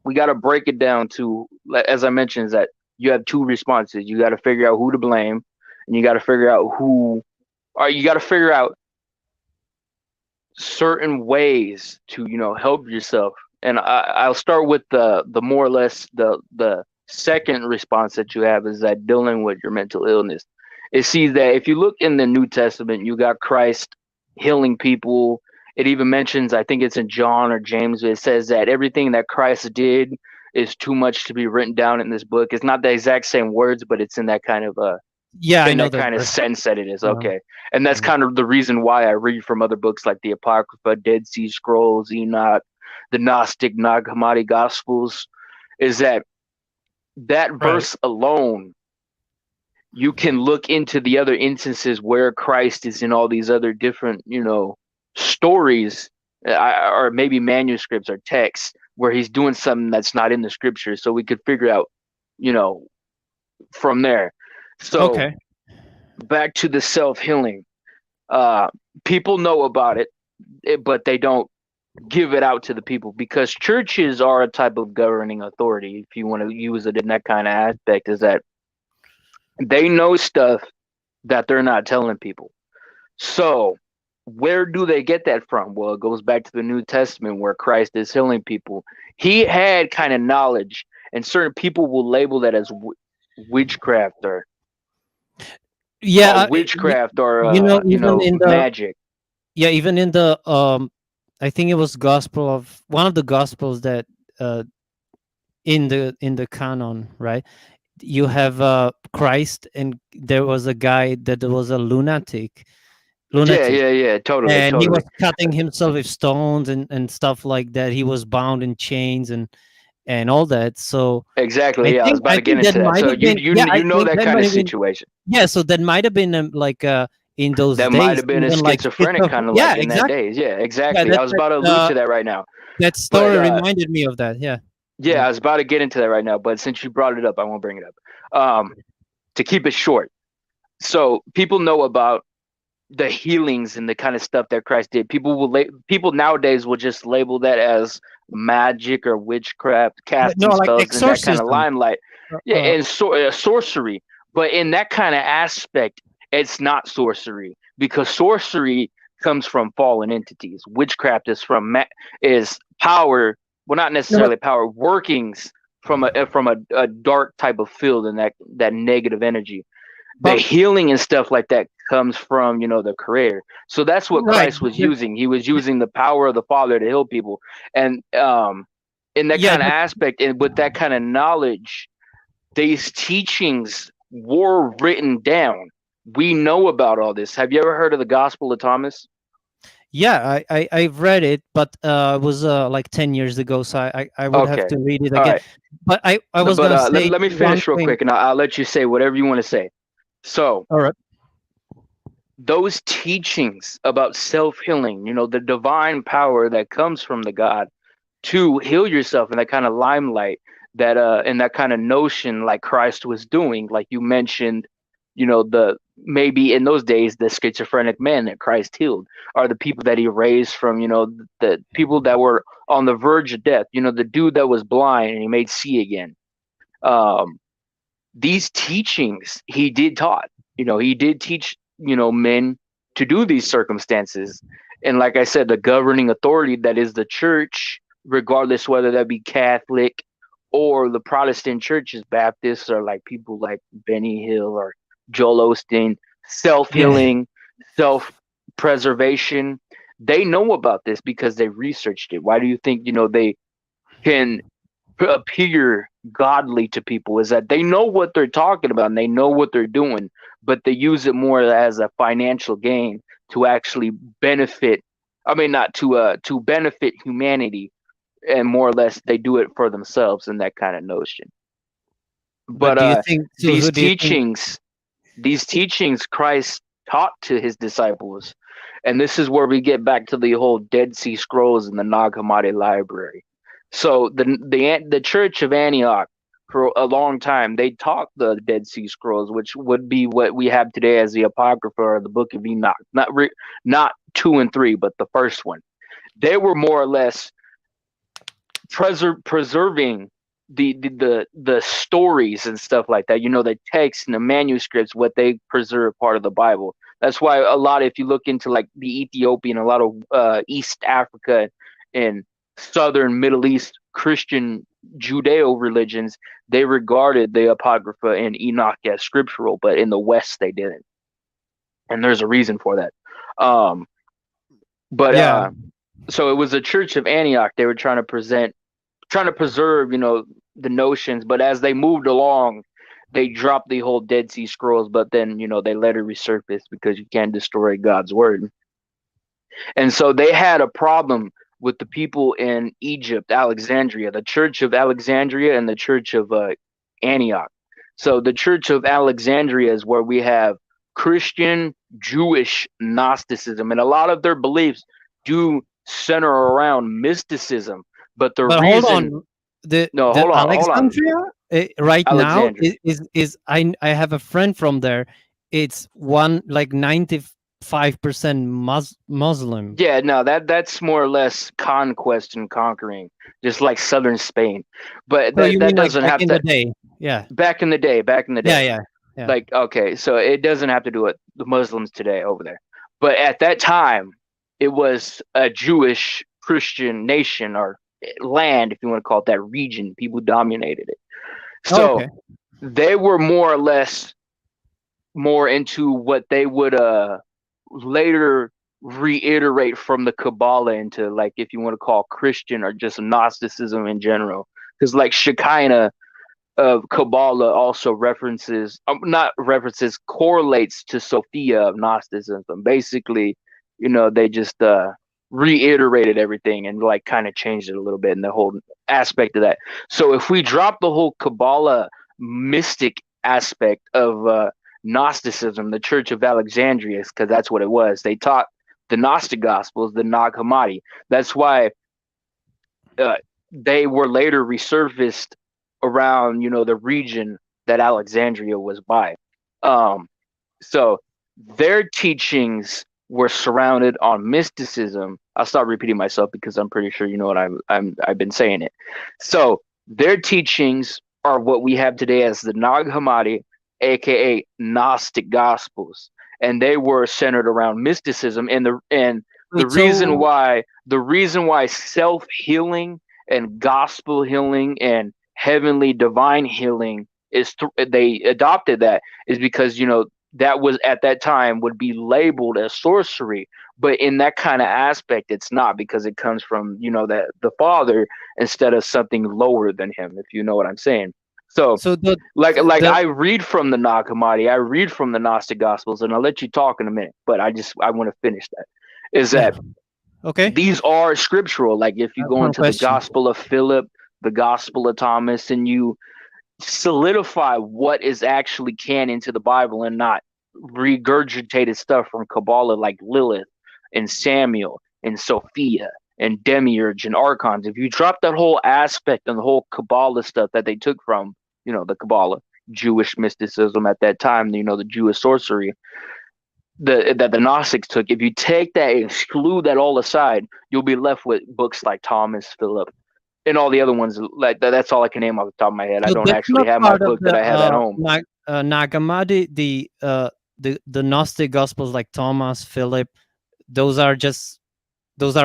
we got to break it down to, as I mentioned, is that you have two responses. You got to figure out who to blame, and you got to figure out or you got to figure out certain ways to help yourself. And I'll start with the more or less the second response that you have is that dealing with your mental illness. It sees that if you look in the New Testament, you got Christ healing people. It even mentions, I think it's in John or James, it says that everything that Christ did is too much to be written down in this book. It's not the exact same words, but it's in that kind of Yeah, I in know that that kind of verse. sense that it is. Yeah. Okay. And that's kind of the reason why I read from other books like the Apocrypha, Dead Sea Scrolls, Enoch, the Gnostic Nag Hammadi Gospels, is that Right. verse alone, you can look into the other instances where Christ is in all these other different, stories, or maybe manuscripts or texts where he's doing something that's not in the scripture. So we could figure out, you know, from there. So Okay. back to the self healing. Uh, People know about it, but they don't give it out to the people because churches are a type of governing authority. If you want to use it in that kind of aspect, is that they know stuff that they're not telling people. So where do they get that from? Well, it goes back to the New Testament where Christ is healing people. He had kind of knowledge, and certain people will label that as witchcraft Yeah, or witchcraft or even in the magic. even in the I think it was gospel of one of the gospels that uh in the canon, right? You have Christ, and there was a guy that was a Yeah, lunatic, yeah, yeah, totally, and he totally. was cutting himself with stones and stuff like that. He was bound in chains and all that. So Exactly. Yeah, I was about I to get think that into that. might So have been, yeah, I you know think that that kind might of have been, situation. yeah, so that might have been like in those That might days have been a even like schizophrenic kind of yeah, like in that exactly. days. Yeah, Yeah, exactly. I was about to allude uh to that right now. that But story reminded me of that. Yeah. yeah, Yeah. I was about to get into that right now. But since you brought it up, I won't bring it up. To keep it short, so people know about the healings and the kind of stuff that Christ did. People nowadays will just label that as magic or witchcraft, No, casting like spells in that kind of exorcism. limelight. uh, Yeah, uh, and sorcery. But in that kind of aspect, it's not sorcery because sorcery comes from fallen entities. Witchcraft is is power. Well, not no, but necessarily power. Workings from a dark type of field and that negative energy. The but healing and stuff like that comes from the creator. So that's what right, Christ was using. He was using the power of the Father to heal people. And in that yeah, kind of aspect and with that kind of knowledge, these teachings were written down. We know about all this. Have you ever heard of the Gospel of Thomas? yeah, I've read it, but it was like 10 years ago, so I would have Okay. to read it All again. right. But I was But gonna let, say let me one finish real thing. quick and I'll let you say whatever you want to say. So All right. those teachings about self-healing, the divine power that comes from the God to heal yourself in that kind of limelight, that in that kind of notion like Christ was doing, like you mentioned, the maybe in those days the schizophrenic men that Christ healed are the people that he raised from, the people that were on the verge of death, the dude that was blind and he made see again. um these teachings he did taught, he did teach, men to do these circumstances. And like I said, the governing authority that is the church, regardless whether that be Catholic or the Protestant churches, Baptists, or like people like Benny Hill or Joel Osteen, Yeah. self-healing, self-preservation, they know about this because they researched it. Why do you think they can appear godly to people? Is that they know what they're talking about and they know what they're doing, but they use it more as a financial gain to actually benefit. I mean, not to benefit humanity, and more or less they do it for themselves in that kind of notion. But But do you think so? these Do you think? teachings, these teachings, Christ taught to his disciples. And this is where we get back to the whole Dead Sea Scrolls and the Nag Hammadi library. So the Church of Antioch, for a long time, they taught the Dead Sea Scrolls, which would be what we have today as the Apocrypha or the Book of Enoch. Not 2 and 3, but the first one. They were more or less preserving the stories and stuff like that. You know, the text and the manuscripts, what they preserve part of the Bible. That's why a lot, if you look into like the Ethiopian, a lot of East Africa and Southern Middle East Christian Judeo religions, they regarded the Apocrypha and Enoch as scriptural, but in the West they didn't. And there's a reason for that. Yeah. So it was a Church of Antioch. They were trying to preserve, you know, the notions, but as they moved along, they dropped the whole Dead Sea Scrolls, but then, you know, they let it resurface because you can't destroy God's word. And so they had a problem with the people in Egypt, Alexandria, the Church of Alexandria and the Church of Antioch. So the Church of Alexandria is where we have Christian, Jewish Gnosticism, and a lot of their beliefs do center around mysticism. But the But reason, hold on, the hold on. Alexandria right now Alexandria. is I have a friend from there. It's one like 95% Muslim. Yeah, no, that's more or less conquest and conquering, just like southern Spain. But So you that mean like doesn't back have in to. the day? Yeah, Back in the day. yeah. Like, okay, so it doesn't have to do with the Muslims today over there. But at that time, it was a Jewish Christian nation or land, if you want to call it that, region. People dominated it. Oh, So okay. they were more or less more into what they would later reiterate from the Kabbalah into, like, if you want to call Christian or just Gnosticism in general. Because like Shekinah of Kabbalah also correlates to Sophia of Gnosticism. Basically, you know, they just reiterated everything and like kind of changed it a little bit in the whole aspect of that. So if we drop the whole Kabbalah mystic aspect of Gnosticism, the Church of Alexandria, because that's what it was. They taught the Gnostic Gospels, the Nag Hammadi. That's why they were later resurfaced around, you know, the region that Alexandria was by. So their teachings were surrounded on mysticism. I'll stop repeating myself because I'm pretty sure you know what I've been saying it. So their teachings are what we have today as the Nag Hammadi, aka Gnostic Gospels, and they were centered around mysticism. And the Wait, reason why self healing and gospel healing and heavenly divine healing they adopted that is because, you know, that was at that time would be labeled as sorcery, but in that kind of aspect it's not, because it comes from, you know, that the Father instead of something lower than him, if you know what I'm saying. So so like the I read from the Nag Hammadi, I read from the Gnostic Gospels, and I'll let you talk in a minute, but I want to finish that. Is yeah. that Okay. these are scriptural? Like if you That's go one into the question. Gospel of Philip, the Gospel of Thomas, and you solidify what is actually canon to the Bible and not regurgitated stuff from Kabbalah like Lilith and Samuel and Sophia and Demiurge and Archons. If you drop that whole aspect and the whole Kabbalah stuff that they took from, you know, the Kabbalah, Jewish mysticism at that time, you know, the Jewish sorcery, that the Gnostics took, if you take that and exclude that all aside, you'll be left with books like Thomas, Philip, and all the other ones. Like that's all I can name off the top of my head. I So don't that's actually not have my part of book that the I have at home. Nag Hammadi, the Gnostic Gospels like Thomas, Philip. Those are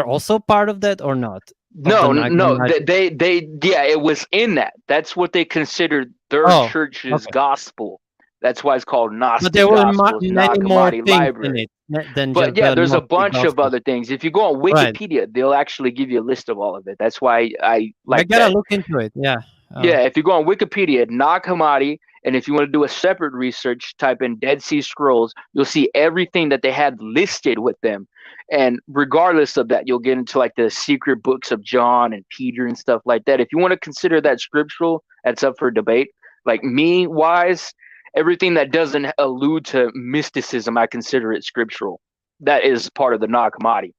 also part of that or not? No, Nag no, Hammadi? yeah, it was in that. That's what they considered their Oh, church's okay. gospel. That's why it's called But Gnostic there were Gospels, many Nag more Hammadi things in Library. it than But just yeah, the there's a Gnostic bunch of Gospels. other things. If you go on Right. Wikipedia, they'll actually give you a list of all of it. That's why I I like gotta that. look into it. Yeah. Yeah, if you go on Wikipedia, Nag Hammadi, and if you want to do a separate research, type in Dead Sea Scrolls, you'll see everything that they had listed with them. And regardless of that, you'll get into like the secret books of John and Peter and stuff like that. If you want to consider that scriptural, that's up for debate. Like me wise, Everything that doesn't allude to mysticism, I consider it scriptural. That is part of the Nag Hammadi.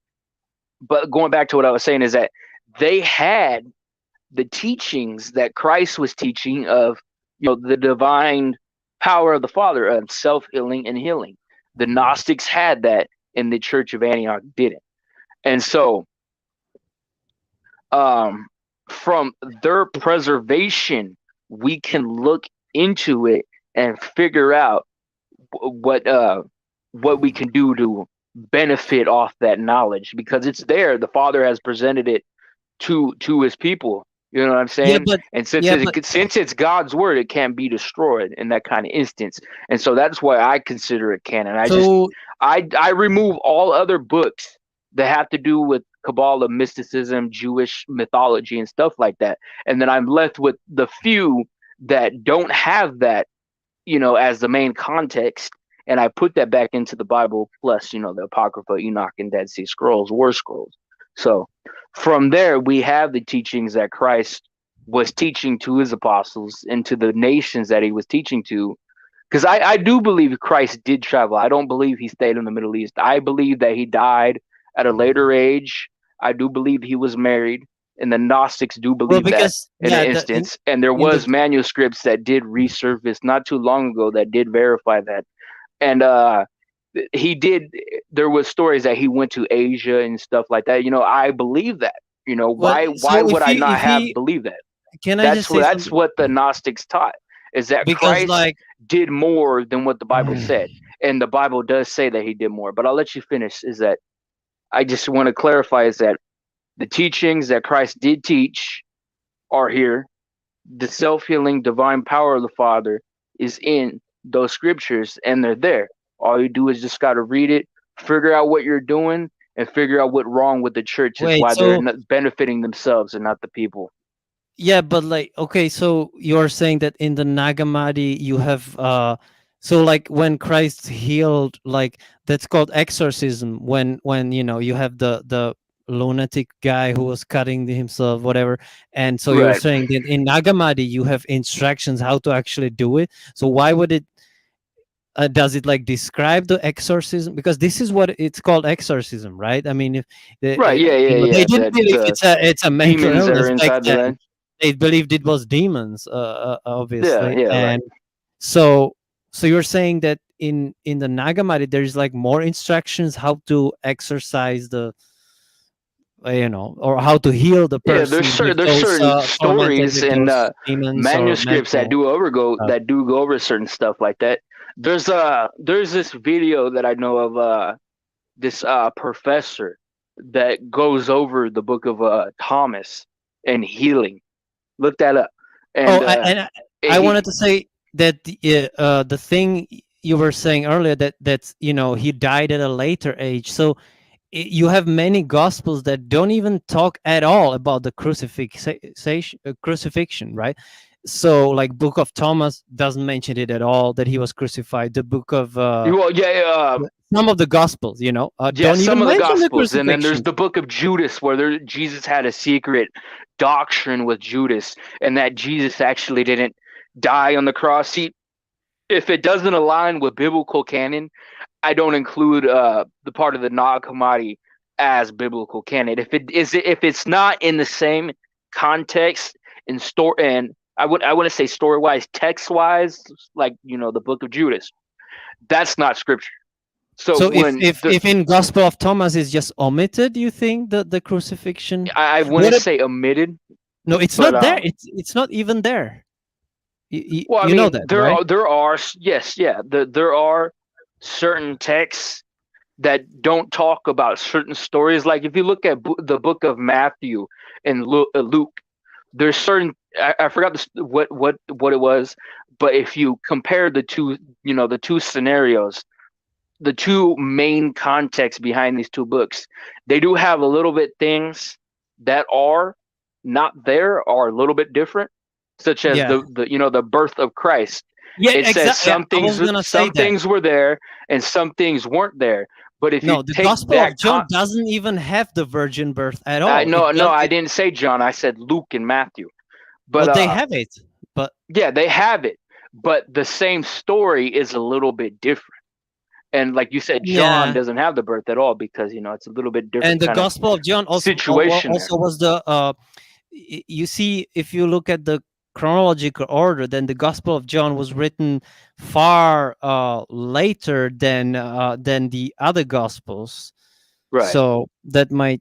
But going back to what I was saying is that they had the teachings that Christ was teaching of, the divine power of the Father, of self-healing and healing. The Gnostics had that, and the Church of Antioch didn't. And so from their preservation, we can look into it and figure out what we can do to benefit off that knowledge, because it's there. The Father has presented it to his people. You know what I'm saying? And since it's God's word, it can't be destroyed in that kind of instance. And so that's why I consider it canon. I remove all other books that have to do with Kabbalah, mysticism, Jewish mythology, and stuff like that. And then I'm left with the few that don't have that, as the main context. And I put that back into the Bible, plus, the Apocrypha, Enoch, and Dead Sea Scrolls, War Scrolls. So from there, we have the teachings that Christ was teaching to his apostles and to the nations that he was teaching to. Because I do believe Christ did travel. I don't believe he stayed in the Middle East. I believe that he died at a later age. I do believe he was married. And the Gnostics do believe that in an instance. And there was manuscripts that did resurface not too long ago that did verify that. And there was stories that he went to Asia and stuff like that. I believe that. Why would I not have believed that? That's what the Gnostics taught, is that Christ did more than what the Bible said. And the Bible does say that he did more. But I'll let you finish. Is that I just want to clarify is that the teachings that Christ did teach are here. The self-healing divine power of the Father is in those scriptures, and they're there. All you do is just got to read it, figure out what you're doing, and figure out what's wrong with the church is why they're not benefiting themselves and not the people. Yeah, but okay, so you're saying that in the Nag Hammadi you have so when Christ healed, that's called exorcism, when you have the lunatic guy who was cutting himself, whatever. And so you're saying that in Nag Hammadi you have instructions how to actually do it. So why would it does it describe the exorcism? Because this is what it's called, exorcism, right? I mean, if they didn't believe it's a mental illness back then. They believed it was demons, obviously. And so you're saying that in the Nag Hammadi there's more instructions how to exorcise the or how to heal the person. There's certain stories and manuscripts that do go over certain stuff like that. There's this video that I know of this professor that goes over the book of Thomas and healing. Look that up. And I wanted to say that the thing you were saying earlier that's he died at a later age. So you have many gospels that don't even talk at all about the crucifixion, right? So book of Thomas doesn't mention it at all, that he was crucified. The book of some of the gospels, don't some even of the mention gospels. And then there's the book of Judas, where Jesus had a secret doctrine with Judas, and that Jesus actually didn't die on the cross. See, if it doesn't align with biblical canon, I don't include the part of the Nag Hammadi as biblical canon. If it's not in the same context and story, and I wouldn't say story wise, text wise, the book of Judas, that's not scripture. So if in Gospel of Thomas is just omitted, you think the crucifixion? I wouldn't say omitted. No, it's not there. It's not even there. You know that, right? There are certain texts that don't talk about certain stories. Like if you look at the book of Matthew and Luke, there's certain I forgot what it was, but if you compare the two, the two scenarios, the two main contexts behind these two books, they do have a little bit things that are not there, are a little bit different, such as the birth of Christ. Yeah, it says some things were there and some things weren't there. But if you the take Gospel of John doesn't even have the virgin birth at all. I didn't say John. I said Luke and Matthew. But they have it. But yeah, they have it. but the same story is a little bit different. And like you said, John Yeah, doesn't have the birth at all because it's a little bit and different the kind of Gospel of John situation there. also was the you see, if you look at the chronological order, then the Gospel of John was written far later than the other Gospels. Right. So that might,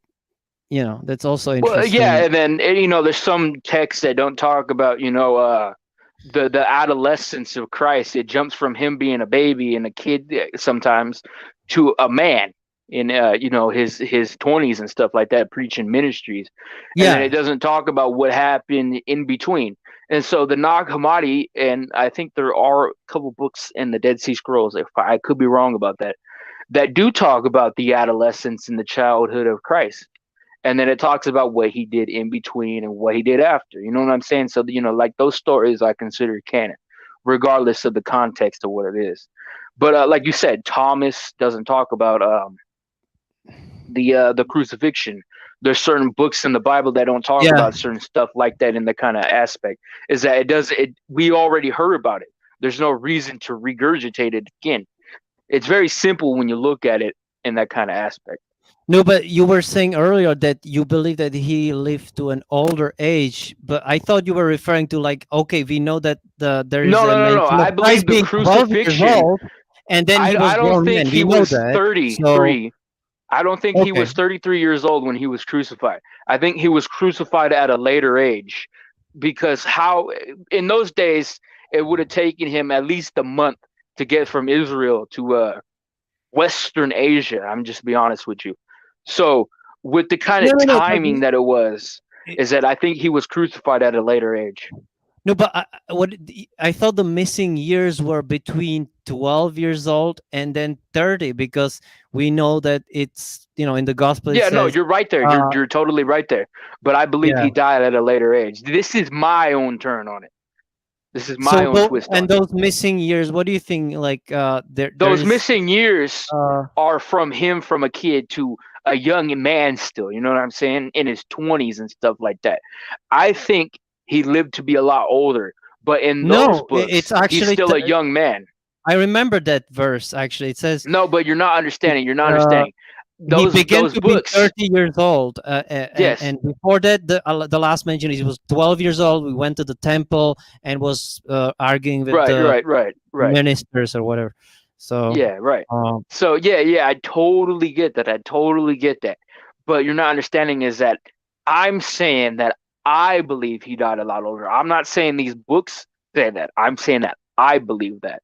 that's also Well, yeah, interesting. and then there's some texts that don't talk about the adolescence of Christ. It jumps from him being a baby and a kid sometimes to a man in his 20s and stuff like that, preaching ministries, and then it Yeah, doesn't talk about what happened in between. And so the Nag Hammadi, and I think there are a couple books in the Dead Sea Scrolls, if I could be wrong about that, that do talk about the adolescence and the childhood of Christ, and then it talks about what he did in between and what he did after. You know what I'm saying? So like those stories I consider canon, regardless of the context of what it is. But like you said, Thomas doesn't talk about the crucifixion. There's certain books in the Bible that don't talk yeah. about certain stuff like that in the kind of aspect. Is that we already heard about it. There's no reason to regurgitate it again. It's very simple when you look at it in that kind of aspect. No, but you were saying earlier that you believe that he lived to an older age, but I thought you were referring to, like, okay, we know that there is No, a no, no, no. mention of I believe Christ the being 12 years crucifixion. old, and then he was I don't grown think man. he We know was that. So 33. I don't think he okay, was 33 years old when he was crucified. I think he was crucified at a later age because how in those days it would have taken him at least a month to get from Israel to Western Asia. I'm just be honest with you. So with the kind no, of no, no, but timing that it was, is that I think he was crucified at a later age. no, but I thought the missing years were between 12 years old and then 30, because we know that it's, in the gospel it Yeah, no, says, you're right there. You're uh, you're totally right there. But I believe yeah. he died at a later age. This is my own turn on it. This is my So own twist on it. those missing years, what do you think? Like, Those there's missing years uh, are from him from a kid to a young man still, you know what I'm saying? In his 20s and stuff like that. I think he lived to be a lot older, but in those no, it's books, he's actually still a young man. I remember that verse. Actually, it says No, but you're not understanding. You're not uh, understanding. he Those began those to be books, 30 years old, yes. and before that, the last mention is he was 12 years old. We went to the temple and was arguing with Right, the right, right, right. ministers or whatever. So, Yeah, right. um, So yeah, I totally get that. I totally get that. But you're not understanding is that I'm saying that I believe he died a lot older. I'm not saying these books say that. I'm saying that I believe that.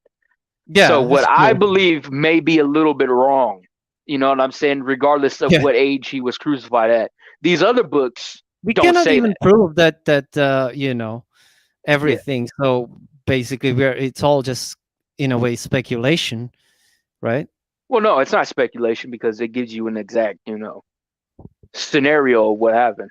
So yeah, what that's I true. believe may be a little bit wrong. You know what I'm saying? Regardless of Yeah, what age he was crucified at. These other books we don't cannot say even that. prove that Yeah. everything. So basically, it's all just in a way speculation, right? Well, no, it's not speculation because it gives you an exact, scenario of what happened.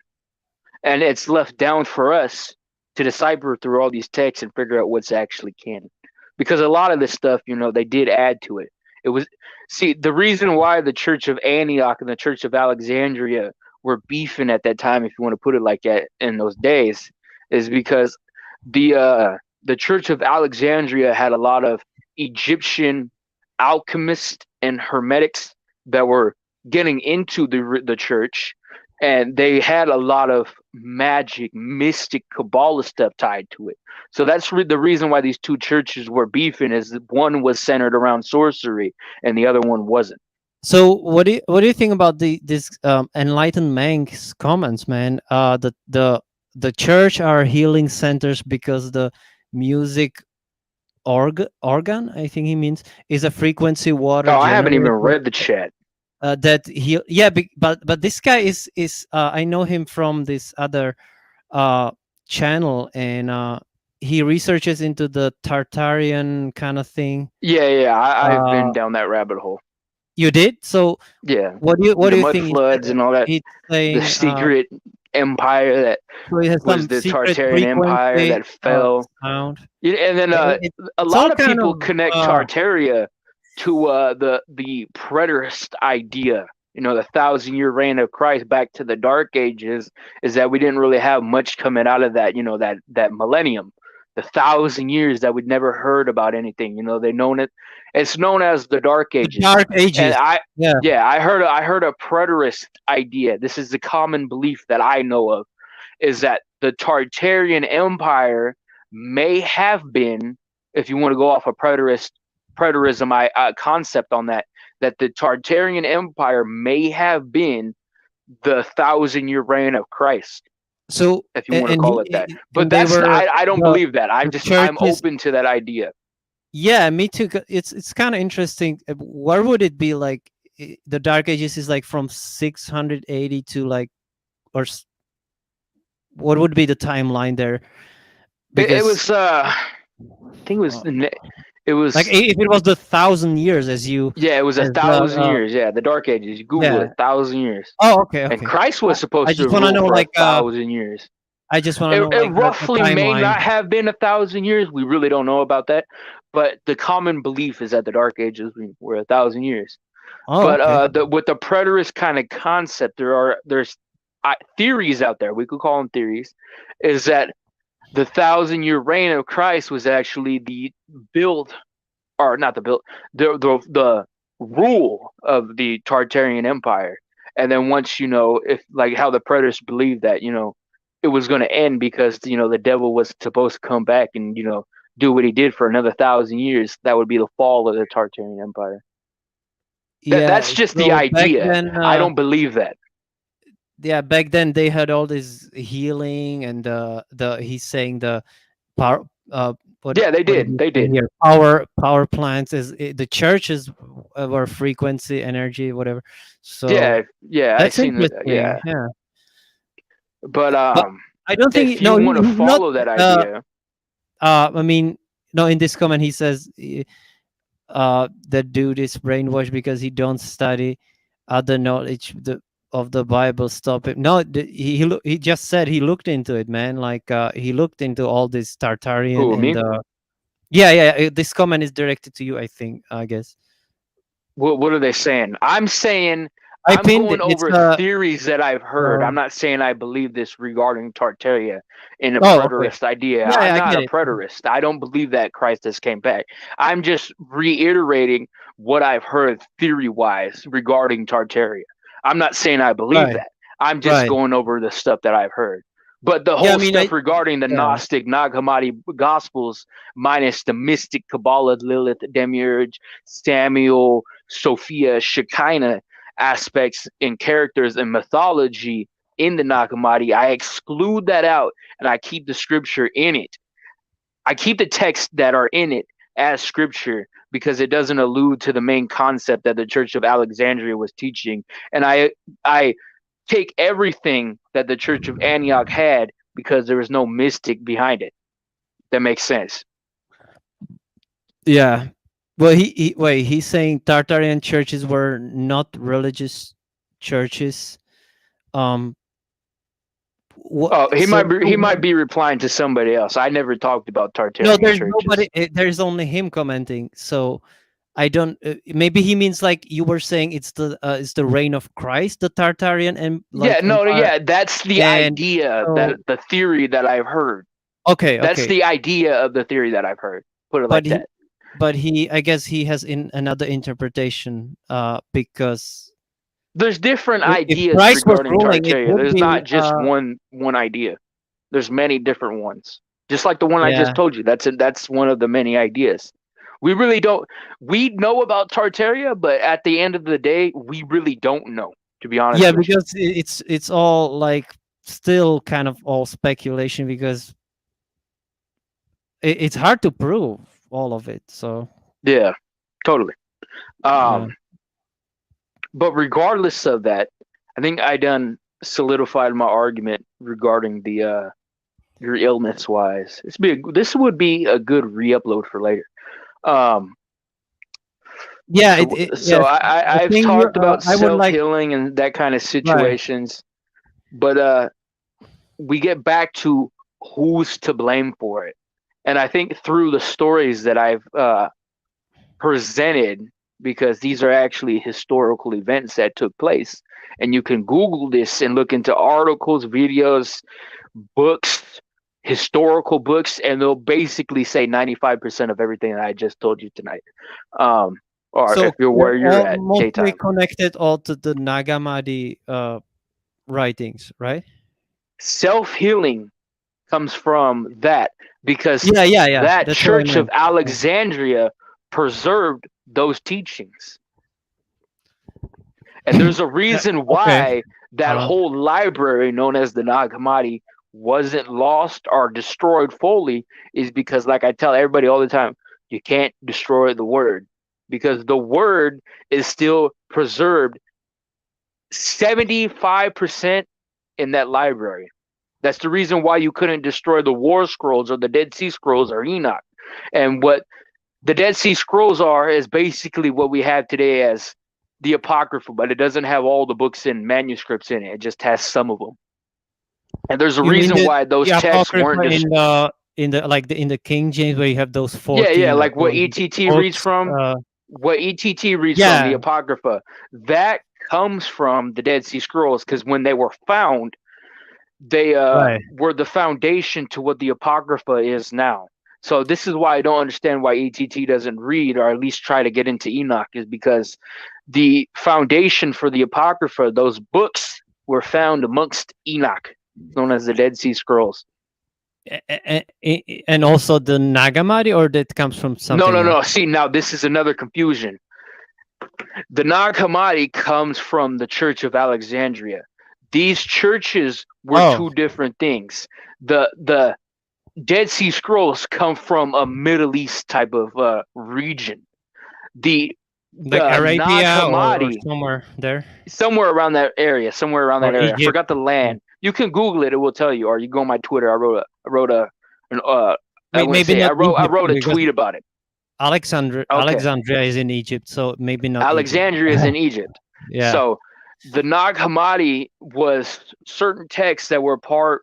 And it's left down for us to decipher through all these texts and figure out what's actually canon. Because a lot of this stuff, they did add to it. It was see the reason why the Church of Antioch and the Church of Alexandria were beefing at that time, if you want to put it like that, in those days, is because the Church of Alexandria had a lot of Egyptian alchemists and hermetics that were getting into the church, and they had a lot of magic, mystic, Kabbalah stuff tied to it. So that's the reason why these two churches were beefing. Is one was centered around sorcery, and the other one wasn't. So what do you think about this enlightened man's comments, man? The church are healing centers because the music organ, I think he means, is a frequency water Oh, I haven't even generator. read the chat. That he Yeah, but this guy is I know him from this other uh channel, and he researches into the Tartarian kind of thing. Yeah, I've Uh, been down that rabbit hole. you did? So Yeah, what the do you mud think? floods and all that. He's The saying secret empire that so it has was some the secret Tartarian Empire frequency that fell. sound. Yeah, and then a It's all lot of kind people of connect Tartaria to the preterist idea. The 1,000-year reign of Christ back to the Dark Ages, is that we didn't really have much coming out of that. That millennium. the 1,000 years that we'd never heard about anything. You know, they known it. It's known as the Dark The Ages. Dark And Ages. Yeah. I heard a preterist idea. This is the common belief that I know of, is that the Tartarian Empire may have been, if you want to go off a preterism concept on that, that the Tartarian Empire may have been the 1,000-year reign of Christ, So if you want to and call it that. But and they that's were I don't the believe that. I'm churches. open to that idea. Yeah, me too. It's kind of interesting. Where would it be like? The Dark Ages is like from 680 to like, or what would be the timeline there? It Because was I think it was like if it was the 1,000 years as you yeah, it was as 1,000 years. Yeah, the Dark Ages. You Google it, 1,000 years. Oh, okay, And okay. Christ was I supposed to just want to rule know for like 1,000 years. I just want to know It like the roughly may timeline. not have been 1,000 years. We really don't know about that. But the common belief is that the Dark Ages were 1,000 years. Oh, But okay. with the preterist kind of concept, there's theories out there. We could call them theories. Is that the 1,000-year reign of Christ was actually the build, or not the build, the rule of the Tartarian Empire. And then once if like how the preterists believe that it was going to end because the devil was supposed to come back and do what he did for another 1,000 years. That would be the fall of the Tartarian Empire. Yeah. That's just the So back idea. then, I don't believe that. yeah, back then they had all this healing and he's saying the power. Yeah, they what did. he They say did. here? Power plants the churches were frequency, energy, whatever. So Yeah, I that's seen that. interesting. Yeah, Yeah, but but I don't think if you want to he's not. follow that idea, I mean, no. In this comment, he says that dude is brainwashed because he don't study other knowledge of the Bible. Stop him. No, he just said he looked into it, man. Like he looked into all this Tartarian who, me? and yeah. This comment is directed to you, I think. I guess. What are they saying? I'm saying I I'm pinned going it. It's over theories that I've heard. uh, I'm not saying I believe this regarding Tartaria in a oh, okay. preterist idea. Yeah, I'm I not get a it. preterist. I don't believe that Christ has came back. I'm just reiterating what I've heard theory-wise regarding Tartaria. I'm not saying I believe Right, that. I'm just right. going over the stuff that I've heard. But the Yeah, I whole mean, stuff regarding the yeah. Gnostic Nag Hammadi Gospels, minus the mystic Kabbalah, Lilith, Demiurge, Samuel, Sophia, Shekinah aspects and characters and mythology in the Nag Hammadi, I exclude that out and I keep the scripture in it. I keep the texts that are in it as scripture because it doesn't allude to the main concept that the Church of Alexandria was teaching. And I take everything that the Church of Antioch had because there was no mystic behind it. That makes sense. Yeah. Well, he's saying Tartarian churches were not religious churches. He might be replying to somebody else. I never talked about Tartarian No, there's churches. nobody. There's only him commenting. So I don't. Maybe he means like you were saying it's the reign of Christ, the Tartarian, and like that's the idea, that the theory that I've heard. Okay, that's the idea of the theory that I've heard. Put it like that. But I guess he has another interpretation because there's different ideas regarding Tartaria. There's not just one idea. There's many different ones. Just like the one I just told you. That's one of the many ideas. We really don't. We know about Tartaria, but at the end of the day, we really don't know. To be honest. Yeah, because it's all like still kind of all speculation because it's hard to prove all of it. So yeah, totally. But regardless of that, I think I done solidified my argument regarding the your illness wise. This would be a good re-upload for later. Yeah. I've talked about self-healing and that kind of situations, but we get back to who's to blame for it. And I think through the stories that I've presented, because these are actually historical events that took place, and you can Google this and look into articles, videos, books, historical books, and they'll basically say 95% of everything that I just told you tonight. Or So if you're they're where you're all at, mostly K-Time. connected all to the Nag Hammadi writings, right? Self-healing comes from that because Yeah. that That's what I Church of meant. Yeah. Alexandria preserved those teachings. And there's a reason Okay. why that whole library known as the Nag Hammadi wasn't lost or destroyed fully, is because, like I tell everybody all the time, you can't destroy the word, because the word is still preserved 75% in that library. That's the reason why you couldn't destroy the War Scrolls or the Dead Sea Scrolls or Enoch. And what the Dead Sea Scrolls are is basically what we have today as the Apocrypha, but it doesn't have all the books and manuscripts in it. It just has some of them. And there's a You mean reason why those the texts Apocrypha weren't just in the King James, where you have those yeah, 14 like what or ETT reads books? from, the Yeah. Apocrypha, that comes from the Dead Sea Scrolls, because when they were found, they Right. were the foundation to what the Apocrypha is now. So this is why I don't understand why ETT doesn't read, or at least try to get into Enoch, is because the foundation for the Apocrypha, those books, were found amongst Enoch, known as the Dead Sea Scrolls. And also the Nag Hammadi, or that comes from something else? No. See, now this is another confusion. The Nag Hammadi comes from the Church of Alexandria. These churches were two different things. The Dead Sea Scrolls come from a Middle East type of region. The Like Nag Arabia or Hammadi, somewhere there? somewhere around that area, Or I Egypt? forgot the land. You can Google it; it will tell you. Or you go on my Twitter. I wrote an I wouldn't Maybe say not I Egypt, wrote a because tweet about it. Okay, Alexandria is in Egypt, so maybe not Egypt. Alexandria is in Egypt. Yeah. So the Nag Hammadi was certain texts that were part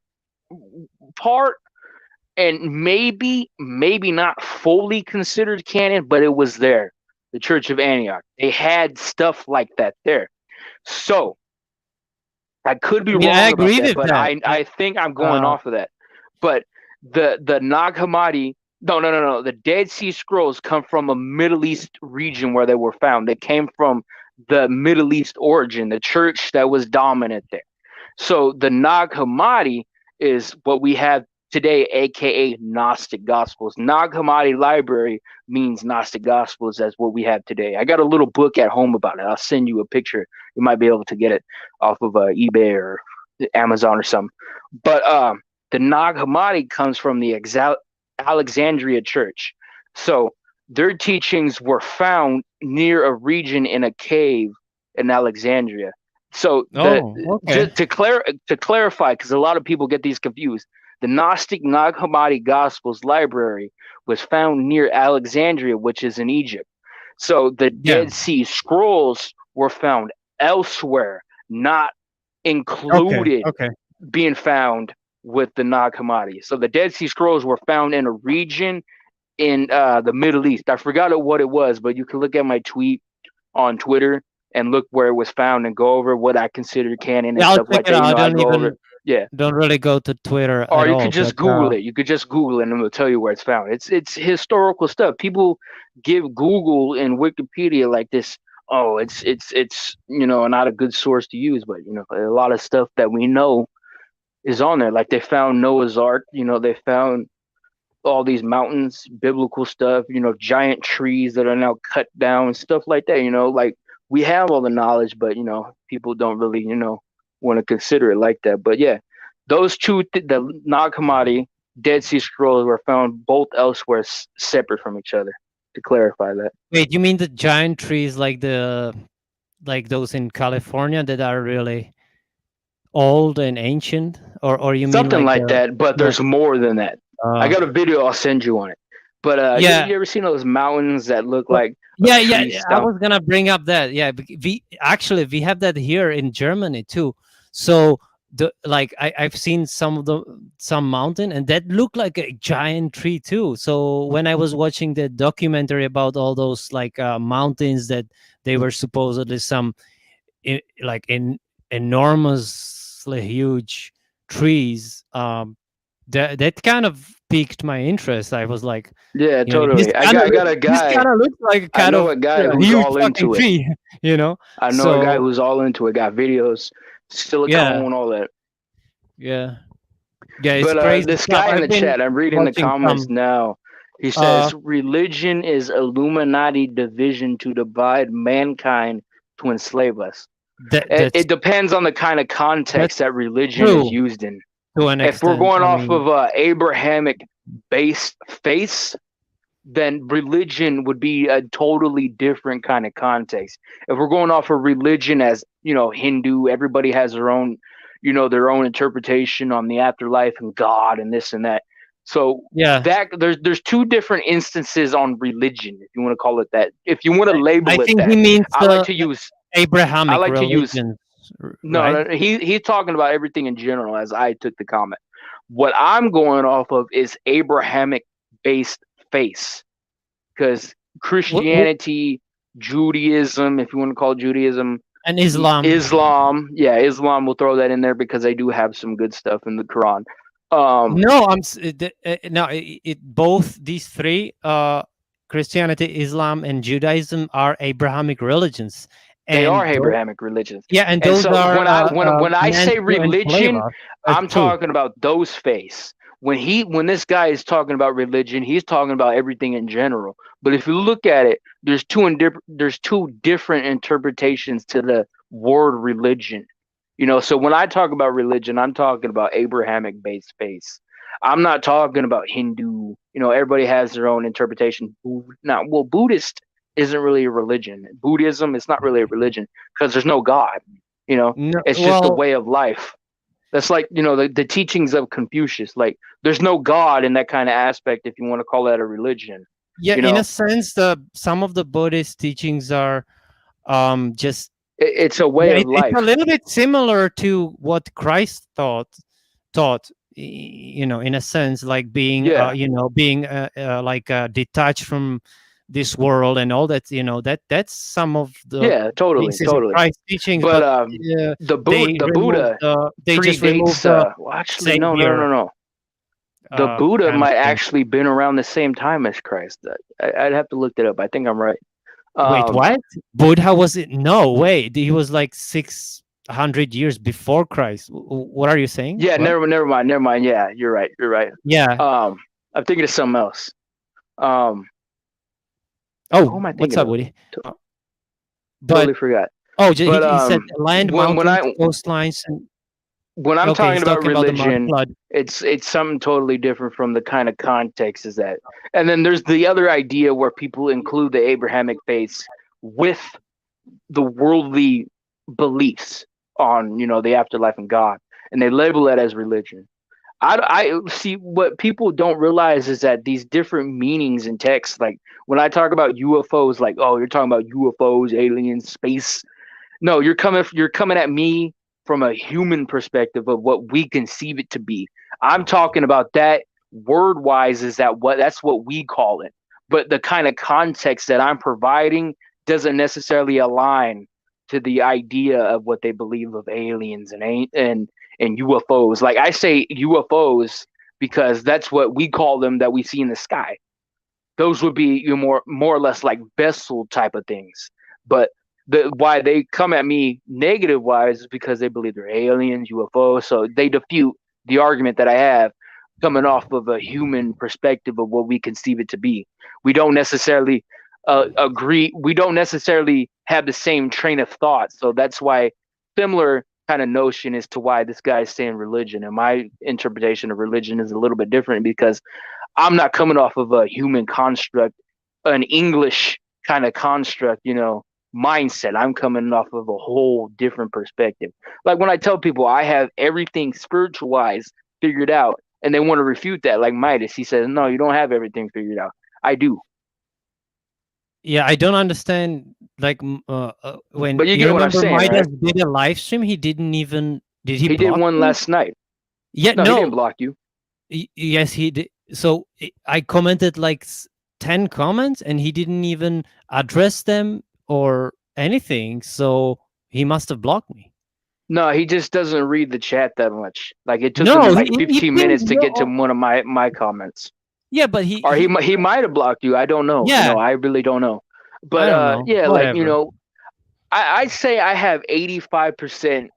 and maybe not fully considered canon, but it was there. The Church of Antioch, they had stuff like that there. So I could be I mean, wrong I about agree that, with but that. I think I'm going off of that. But the Nag Hammadi, no. The Dead Sea Scrolls come from a Middle East region where they were found. They came from the Middle East origin, the church that was dominant there. So the Nag Hammadi is what we have today, aka Gnostic Gospels. Nag Hammadi Library means Gnostic Gospels as what we have today. I got a little book at home about it. I'll send you a picture. You might be able to get it off of eBay or Amazon or something. But the Nag Hammadi comes from the Alexandria Church. So their teachings were found near a region in a cave in Alexandria. So okay. to clarify, because a lot of people get these confused, the Gnostic Nag Hammadi Gospels library was found near Alexandria, which is in Egypt. So the Dead Sea Scrolls were found elsewhere, not included Okay. being found with the Nag Hammadi. So the Dead Sea Scrolls were found in a region in the Middle East. I forgot what it was, but you can look at my tweet on Twitter and look where it was found and go over what I consider canon and I'll stuff check like it that. out. I I go over. Yeah. don't really go to Twitter Or at you all. could just Google it. You could just Google it and it'll tell you where it's found. It's historical stuff. People give Google and Wikipedia like this. Oh, it's not a good source to use, but a lot of stuff that we know is on there. Like they found Noah's Ark. They found all these mountains, biblical stuff. Giant trees that are now cut down, stuff like that. Like we have all the knowledge, but people don't really want to consider it like that. But yeah, those two, the Nag Hammadi, Dead Sea Scrolls, were found both elsewhere, separate from each other. To clarify that. Wait, you mean the giant trees like those in California that are really old and ancient, or you mean Something like the that, but there's more than that. I got a video I'll send you on it. But yeah. you ever seen those mountains that look like Yeah. tree I stump? was gonna bring up that. Yeah, we have that here in Germany too. So I've seen some mountain, and that looked like a giant tree too. So when I was watching the documentary about all those mountains that they were supposedly some enormously huge trees, that kind of piqued my interest. I was like, Yeah, you know, this totally. kind of I got a this guy. kind of looks like a I kind know of a guy who's huge all fucking into it. tree, you know. I know a guy So who's all into it. Got videos, yeah, silicone, all that. yeah, yeah. It's But crazy this stuff. guy in I've the been chat, I'm reading the watching comments some. now. He Uh, says religion is Illuminati division to divide mankind to enslave us. that's It depends on the kind of that's context that religion is true used in. to an If we're extent. going I off mean, of Abrahamic based faith, then religion would be a totally different kind of context. If we're going off of religion as, Hindu, everybody has their own, their own interpretation on the afterlife and God and this and that. So yeah, that there's two different instances on religion, if you want to call it that. If you want to I label it think he that, means I like the to use I Abrahamic like to use religions, no, right? no, he's talking about everything in general as I took the comment. What I'm going off of is Abrahamic based faith, because What Christianity, Judaism, if you want to call it Judaism, and Islam. Islam, yeah, Islam, will throw that in there because they do have some good stuff in the Quran. No, no. Both these three, Christianity, Islam, and Judaism, are Abrahamic religions, They are and Abrahamic religions, yeah, and and those so are when I meant say to enslave religion, us. That's I'm true. talking about those faiths. When this guy is talking about religion, he's talking about everything in general. But if you look at it, there's two different interpretations to the word religion. So when I talk about religion, I'm talking about Abrahamic based faiths. I'm not talking about Hindu. Everybody has their own interpretation. Now, well, Buddhist isn't really a religion. Buddhism is not really a religion because there's no God. No, It's just a well, way of life. That's like, the teachings of Confucius. Like, there's no God in that kind of aspect, if you want to call that a religion. yeah, You in a know, sense, some of the Buddhist teachings are just it's a way yeah, of it's a life. little bit similar to what Christ taught, in a sense, like being Yeah, being like detached from this world and all that. That's some of the yeah, totally, basis of totally. Christ's teachings, But but the Buddha they just removed predates. the Well, actually, no, no, savior no, no. The Buddha kind of might thing. actually been around the same time as Christ. I'd have to look that up. I think I'm right. Wait, Um, what? Buddha was it? No, wait, he was like 600 years before Christ. What are you saying? yeah, What? never mind, never mind. Yeah, you're right. You're right. Yeah. Um, I'm thinking of something else. Oh, Who am I what's thinking up, of? Woody? To- But Totally forgot. he, But he said land, when when mountains, I coastlines, and when I'm okay, talking he's about talking about the mud religion, flood. it's something totally different from the kind of context is that. And then there's the other idea where people include the Abrahamic faiths with the worldly beliefs on, the afterlife and God, and they label that as religion. I see what people don't realize is that these different meanings in text, like when I talk about UFOs, like, oh, you're talking about UFOs, aliens, space. No, you're coming at me from a human perspective of what we conceive it to be. I'm talking about that word wise is that's what we call it. But the kind of context that I'm providing doesn't necessarily align to the idea of what they believe of aliens and UFOs. Like I say UFOs because that's what we call them that we see in the sky. Those would be more or less like vessel type of things. But why they come at me negative wise is because they believe they're aliens, UFOs. So they defute the argument that I have coming off of a human perspective of what we conceive it to be. We don't necessarily agree. We don't necessarily have the same train of thought. So that's why similar kind of notion as to why this guy's saying religion. And my interpretation of religion is a little bit different because I'm not coming off of a human construct, an English kind of construct, mindset. I'm coming off of a whole different perspective. Like when I tell people I have everything spiritual wise figured out, and they want to refute that, like Midas, he says, no, you don't have everything figured out. I do. Yeah, I don't understand. Like when But you you get what I'm remember saying, right? Midas did a live stream, he didn't even did he He did block one you? last night. Yeah, No, he didn't no. block you. Yes, he did. So I commented like 10 comments, and he didn't even address them or anything. So he must have blocked me. No, he just doesn't read the chat that much. Like it took him No, like he 15 thinks minutes to get to one of my comments. yeah, but Or he might have blocked you. I don't know. yeah, I really don't know. I But don't know. yeah, like Whatever. I'd say I have 85%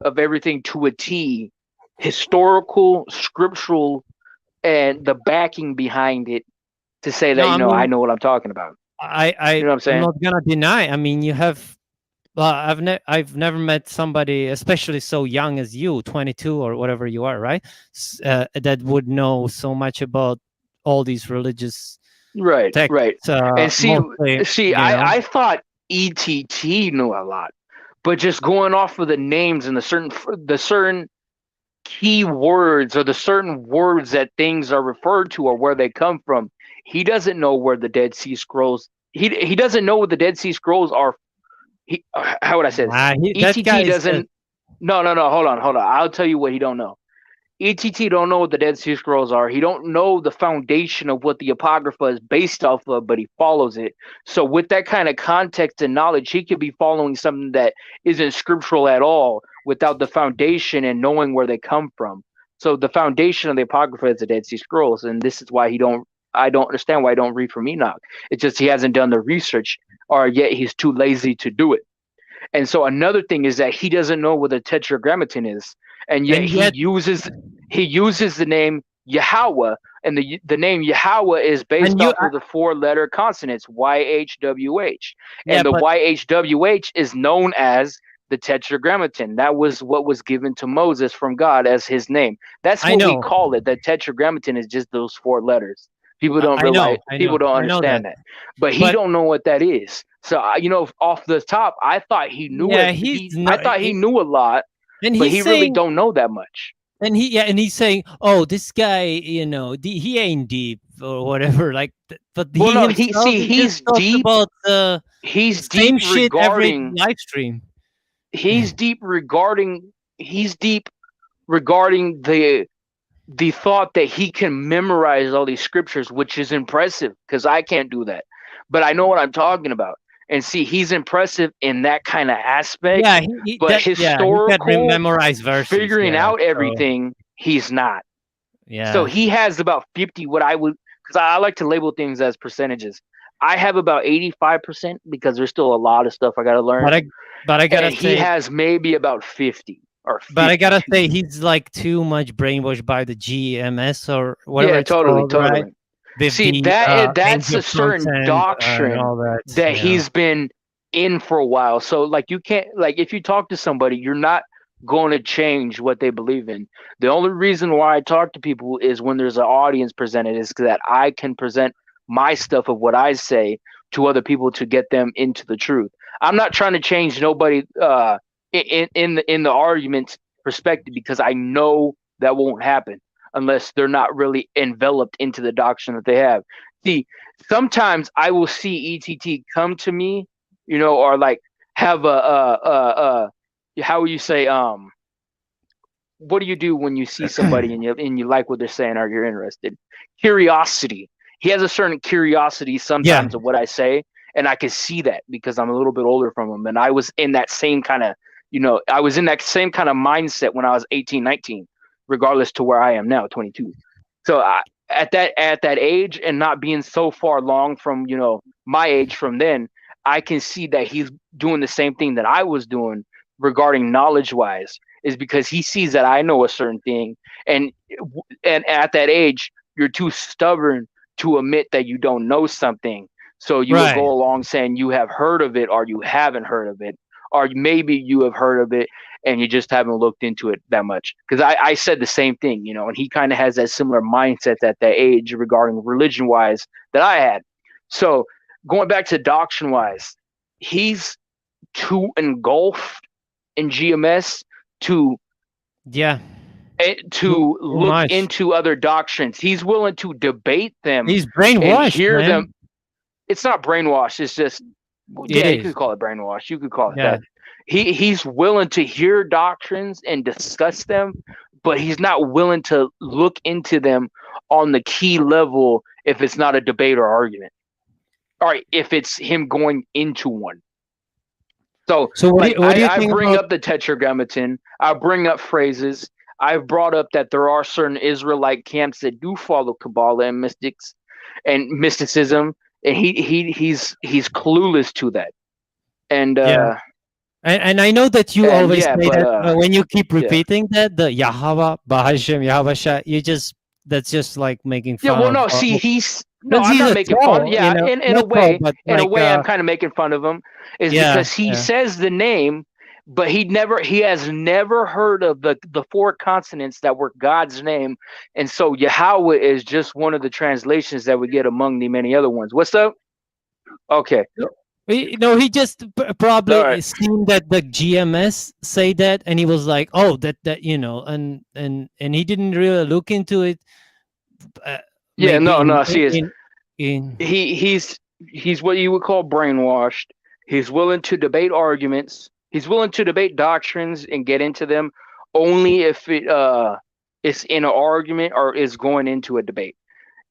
of everything to a T, historical, scriptural, and the backing behind it to say No, that I I mean, know what I'm talking about. You know what I'm I'm saying? not gonna deny. I mean, you have. Well, I've never met somebody, especially so young as you, 22 or whatever you are, right? That would know so much about all these religious Right, right. texts, And mostly, you know. I thought ETT knew a lot, but just going off of the names and the certain key words or the certain words that things are referred to or where they come from, he doesn't know where the Dead Sea Scrolls. He doesn't know what the Dead Sea Scrolls are. How would I say this? That guy ETT is just doesn't. No. Hold on. I'll tell you what he don't know. ETT don't know what the Dead Sea Scrolls are. He don't know the foundation of what the Apocrypha is based off of, but he follows it. So with that kind of context and knowledge, he could be following something that isn't scriptural at all without the foundation and knowing where they come from. So the foundation of the Apocrypha is the Dead Sea Scrolls, and this is why I don't understand why I don't read from Enoch. It's just he hasn't done the research, or yet he's too lazy to do it. And so another thing is that he doesn't know what a tetragrammaton is, and yet and yet he uses the name Yahweh, and the name Yahweh is based and you off of the 4-letter consonants YHWH, yeah, and the but YHWH is known as the tetragrammaton. That was what was given to Moses from God as his name. That's I what we know, call it. The tetragrammaton is just those 4 letters. People don't realize. People don't I know that, understand that, but he but don't know what that is. So off the top, I thought he knew yeah, I thought he knew a lot, and but he's he really saying don't know that much. and he's saying, "Oh, this guy, he ain't deep or whatever." Like, but Well, he no, himself, he just talks about the He's deep same shit every regarding. live stream. He's deep regarding. He's deep regarding the thought that he can memorize all these scriptures, which is impressive because I can't do that. But I know what I'm talking about. And see, he's impressive in that kind of aspect, Yeah, but he can historical, memorize verses. figuring Yeah, out so everything, he's not. So yeah, he has about 50, what I would, because I like to label things as percentages. I have about 85% because there's still a lot of stuff I got to learn. but I gotta And he say, has maybe about 50 or but I gotta 52. say, he's like too much brainwashed by the GMS or whatever Yeah, it's totally, called, right? totally. With See, the that's angel a certain content and doctrine all that. that Yeah, he's been in for a while. So like you can't, like if you talk to somebody, you're not going to change what they believe in. The only reason why I talk to people is when there's an audience presented is that I can present my stuff of what I say to other people to get them into the truth. I'm not trying to change nobody in the argument perspective because I know that won't happen unless they're not really enveloped into the doctrine that they have. See, sometimes I will see ETT come to me, or like have how would you say, what do you do when you see somebody and you like what they're saying or you're interested? Curiosity. He has a certain curiosity yeah, sometimes of what I say, and I can see that because I'm a little bit older from him, and I was in that same kind of, I was in that same kind of mindset when I was 18, 19, regardless to where I am now, 22. So at that age and not being so far long from my age from then, I can see that he's doing the same thing that I was doing regarding knowledge wise, is because he sees that I know a certain thing, and at that age you're too stubborn to admit that you don't know something, so you will right. go along saying you have heard of it or you haven't heard of it, or maybe you have heard of it and you just haven't looked into it that much. Because I said the same thing, and he kind of has that similar mindset at that age regarding religion wise that I had. So going back to doctrine wise, he's too engulfed in GMS to Yeah, to too look much. into other doctrines. He's willing to debate them He's and brainwashed, hear them. man. It's not brainwash. It's just, It yeah, you is. could call it brainwash. You could call it Yeah, that. He's willing to hear doctrines and discuss them, but he's not willing to look into them on the key level if it's not a debate or argument. All right, if it's him going into one. So what like do you I think bring about? up the Tetragrammaton, I bring up phrases. I've brought up that there are certain Israelite camps that do follow Kabbalah and mystics and mysticism, and he's clueless to that. And Yeah. And I know that you and always yeah, say but that when you keep yeah. repeating that, the Yahweh, Bahashem, Yahweh, you just, that's just like making Yeah, fun well, of, no, see, because I'm he's not a making fun. troll, Yeah, in a not troll, way, but like, I'm kind of making fun of him, is yeah, because he yeah, says the name, but he has never heard of the four consonants that were God's name, and so Yahweh is just one of the translations that we get among the many other ones. What's up? Okay, he just all probably right. seen that the GMS say that, and he was like, oh, that and he didn't really look into it. Uh, Yeah, maybe no, no. See, in he's what you would call brainwashed. He's willing to debate arguments. He's willing to debate doctrines and get into them only if it's in an argument or is going into a debate.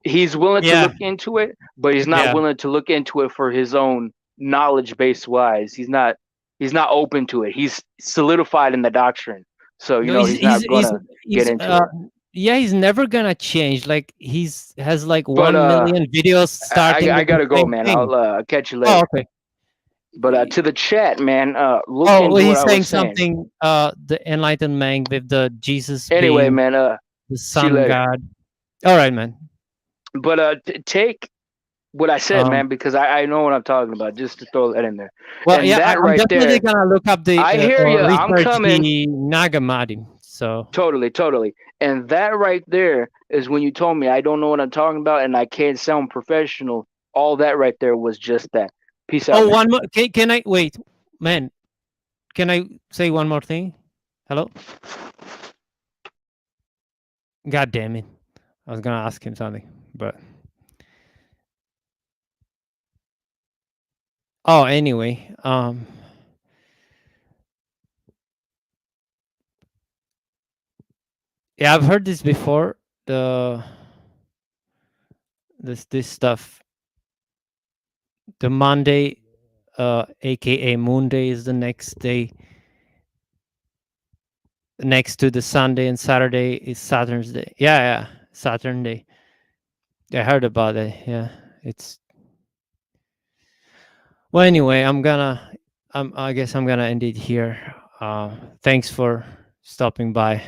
He's willing to Yeah, look into it, but he's not yeah. willing to look into it for his own knowledge base wise. He's not open to it. He's solidified in the doctrine. So, No, he's not gonna get into it. yeah, he's never gonna change. Like he's has like But 1 million videos starting I with the gotta go, same man. thing. I'll catch you Oh, later. okay. But to the chat, man, look Oh, well, into what he's I saying was saying. something. The enlightened man with the Jesus Anyway, being man, the see you sun later. god. All right, man. But take what I said, Um, man, because I know what I'm talking about. Just to throw that in there. well, And yeah, that I'm right definitely there, gonna look up the I hear or you. I'm research coming. the Nagamadi. So Totally. And that right there is when you told me I don't know what I'm talking about and I can't sound professional. All that right there was just that. Peace out, oh, man. one more. Can I wait, man? Can I say one more thing? Hello. God damn it! I was gonna ask him something, but oh, anyway, yeah, I've heard this before. This stuff. The Monday, aka Moon Day, is the next day. Next to the Sunday, and Saturday is Saturn's Day. Yeah, Saturn Day. I heard about it. Yeah, it's well. Anyway, I guess I'm gonna end it here. Thanks for stopping by.